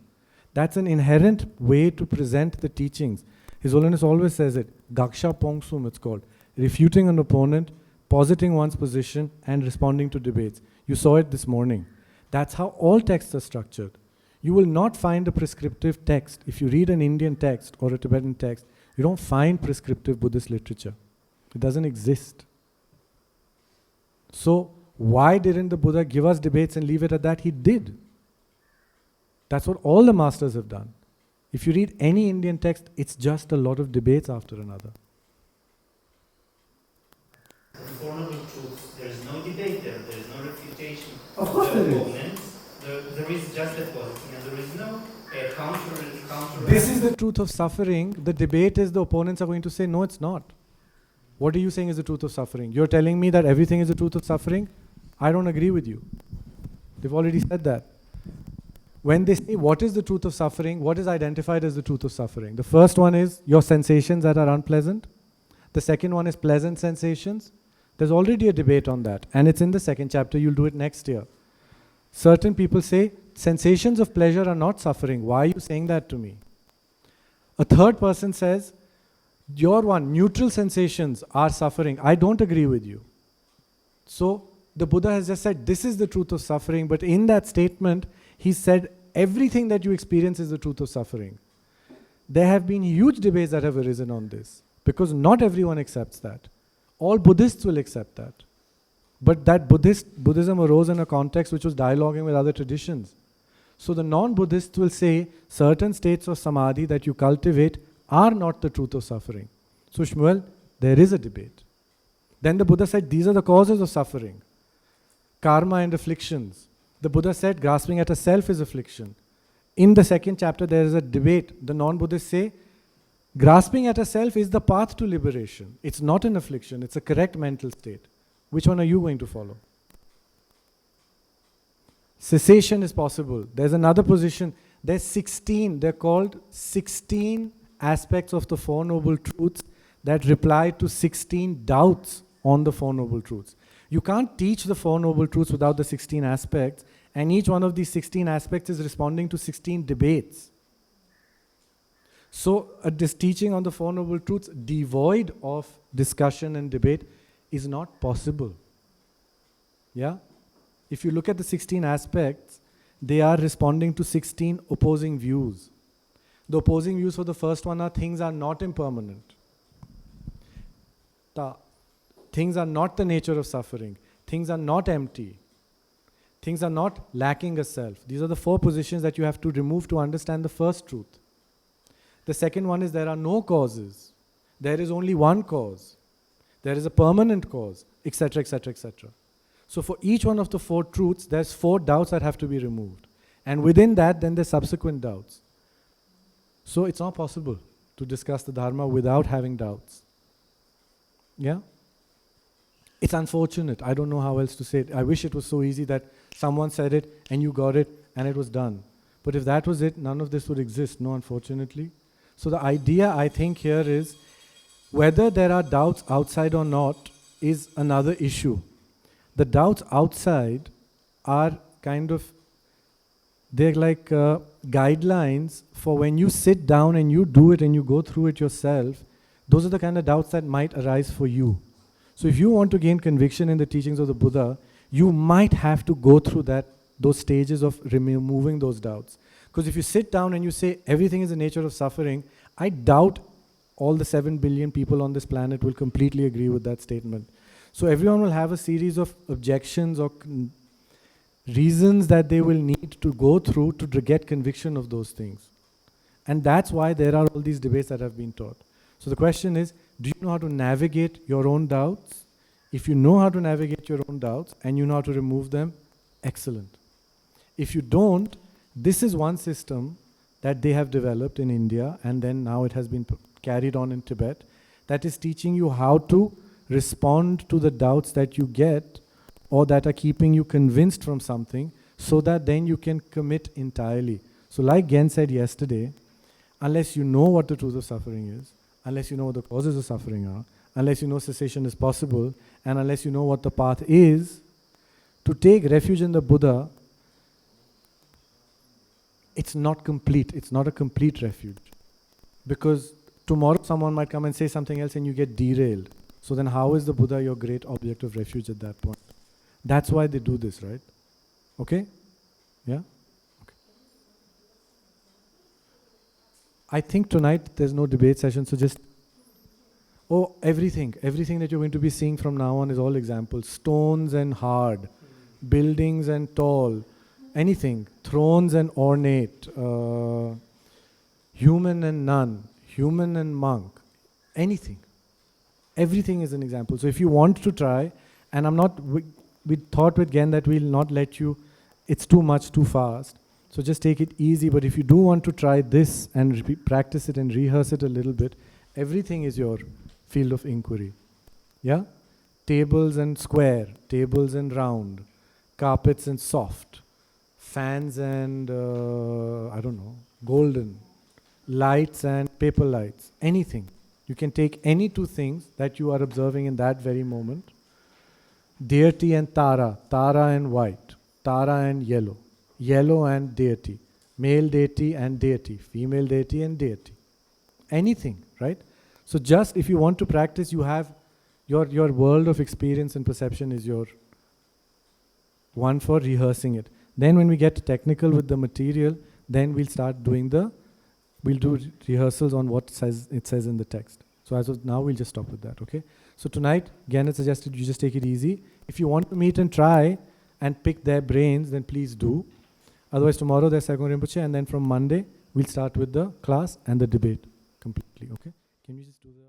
That's an inherent way to present the teachings. His Holiness always says it, Gaksha Pongsum it's called, refuting an opponent, positing one's position, and responding to debates. You saw it this morning. That's how all texts are structured. You will not find a prescriptive text. If you read an Indian text or a Tibetan text, you don't find prescriptive Buddhist literature. It doesn't exist. So why didn't the Buddha give us debates and leave it at that? He did. That's what all the masters have done. If you read any Indian text, it's just a lot of debates after another. The 4 noble truths, there is no debate there is no refutation. Of course there is. Opponents. There is just a positing and there is no counter. This is the truth of suffering. The debate is the opponents are going to say, no, it's not. What are you saying is the truth of suffering? You're telling me that everything is the truth of suffering? I don't agree with you. They've already said that. When they say, what is the truth of suffering? What is identified as the truth of suffering? The first one is your sensations that are unpleasant. The second one is pleasant sensations. There's already a debate on that. And it's in the 2nd chapter. You'll do it next year. Certain people say, sensations of pleasure are not suffering. Why are you saying that to me? A third person says, your one, neutral sensations are suffering. I don't agree with you. So the Buddha has just said, this is the truth of suffering. But in that statement, he said, everything that you experience is the truth of suffering. There have been huge debates that have arisen on this. Because not everyone accepts that. All Buddhists will accept that. But that Buddhism arose in a context which was dialoguing with other traditions. So the non-Buddhists will say certain states of samadhi that you cultivate are not the truth of suffering. So Shmuel, there is a debate. Then the Buddha said these are the causes of suffering. Karma and afflictions. The Buddha said grasping at a self is affliction. In the 2nd chapter there is a debate. The non-Buddhists say grasping at a self is the path to liberation. It's not an affliction, it's a correct mental state. Which one are you going to follow? Cessation is possible. There's another position. There's 16, they're called 16 aspects of the 4 noble truths that reply to 16 doubts on the 4 noble truths. You can't teach the 4 noble truths without the 16 aspects, and each one of these 16 aspects is responding to 16 debates. So this teaching on the 4 noble truths devoid of discussion and debate is not possible. Yeah? If you look at the 16 aspects, they are responding to 16 opposing views. The opposing views for the first one are things are not impermanent. Things are not the nature of suffering. Things are not empty. Things are not lacking a self. These are the 4 positions that you have to remove to understand the first truth. The second one is there are no causes. There is only one cause. There is a permanent cause, etc., etc., etc. So for each one of the 4 truths, there's 4 doubts that have to be removed. And within that, then there's subsequent doubts. So it's not possible to discuss the Dharma without having doubts. Yeah? It's unfortunate. I don't know how else to say it. I wish it was so easy that someone said it and you got it and it was done. But if that was it, none of this would exist, no, unfortunately. So the idea, I think, here is whether there are doubts outside or not is another issue. The doubts outside are kind of, they're like guidelines for when you sit down and you do it and you go through it yourself. Those are the kind of doubts that might arise for you. So if you want to gain conviction in the teachings of the Buddha, you might have to go through those stages of removing those doubts. Because if you sit down and you say everything is the nature of suffering, I doubt all the 7 billion people on this planet will completely agree with that statement. So everyone will have a series of objections or reasons that they will need to go through to get conviction of those things. And that's why there are all these debates that have been taught. So the question is, do you know how to navigate your own doubts? If you know how to navigate your own doubts and you know how to remove them, excellent. If you don't, this is one system that they have developed in India, and then now it has been carried on in Tibet, that is teaching you how to respond to the doubts that you get or that are keeping you convinced from something, so that then you can commit entirely. So like Gen said yesterday, unless you know what the truth of suffering is, unless you know what the causes of suffering are, unless you know cessation is possible, and unless you know what the path is, to take refuge in the Buddha, it's not complete. It's not a complete refuge. Because tomorrow someone might come and say something else and you get derailed. So then how is the Buddha your great object of refuge at that point? That's why they do this, right? Okay? Yeah? Okay. I think tonight there's no debate session, so just... Oh, everything. Everything that you're going to be seeing from now on is all examples. Stones and hard. Buildings and tall. Anything. Thrones and ornate. Human and nun. Human and monk. Anything. Everything is an example. So if you want to try, and I'm not... We thought with Gen that we'll not let you... It's too much, too fast. So just take it easy. But if you do want to try this and practice it and rehearse it a little bit, everything is your field of inquiry. Yeah? Tables and square, tables and round, carpets and soft, fans and, I don't know, golden, lights and paper lights, anything. You can take any 2 things that you are observing in that very moment. Deity and Tara, Tara and white, Tara and yellow, yellow and deity, male deity and deity, female deity and deity. Anything, right? So just if you want to practice, you have your world of experience and perception is your one for rehearsing it. Then when we get technical with the material, then we'll start doing we'll do rehearsals on what it says in the text. So as of now, we'll just stop with that, okay? So tonight, Gannett suggested you just take it easy. If you want to meet and try and pick their brains, then please do. Otherwise, tomorrow there's Serkong Rinpoche, and then from Monday, we'll start with the class and the debate completely, okay? Can you just do the...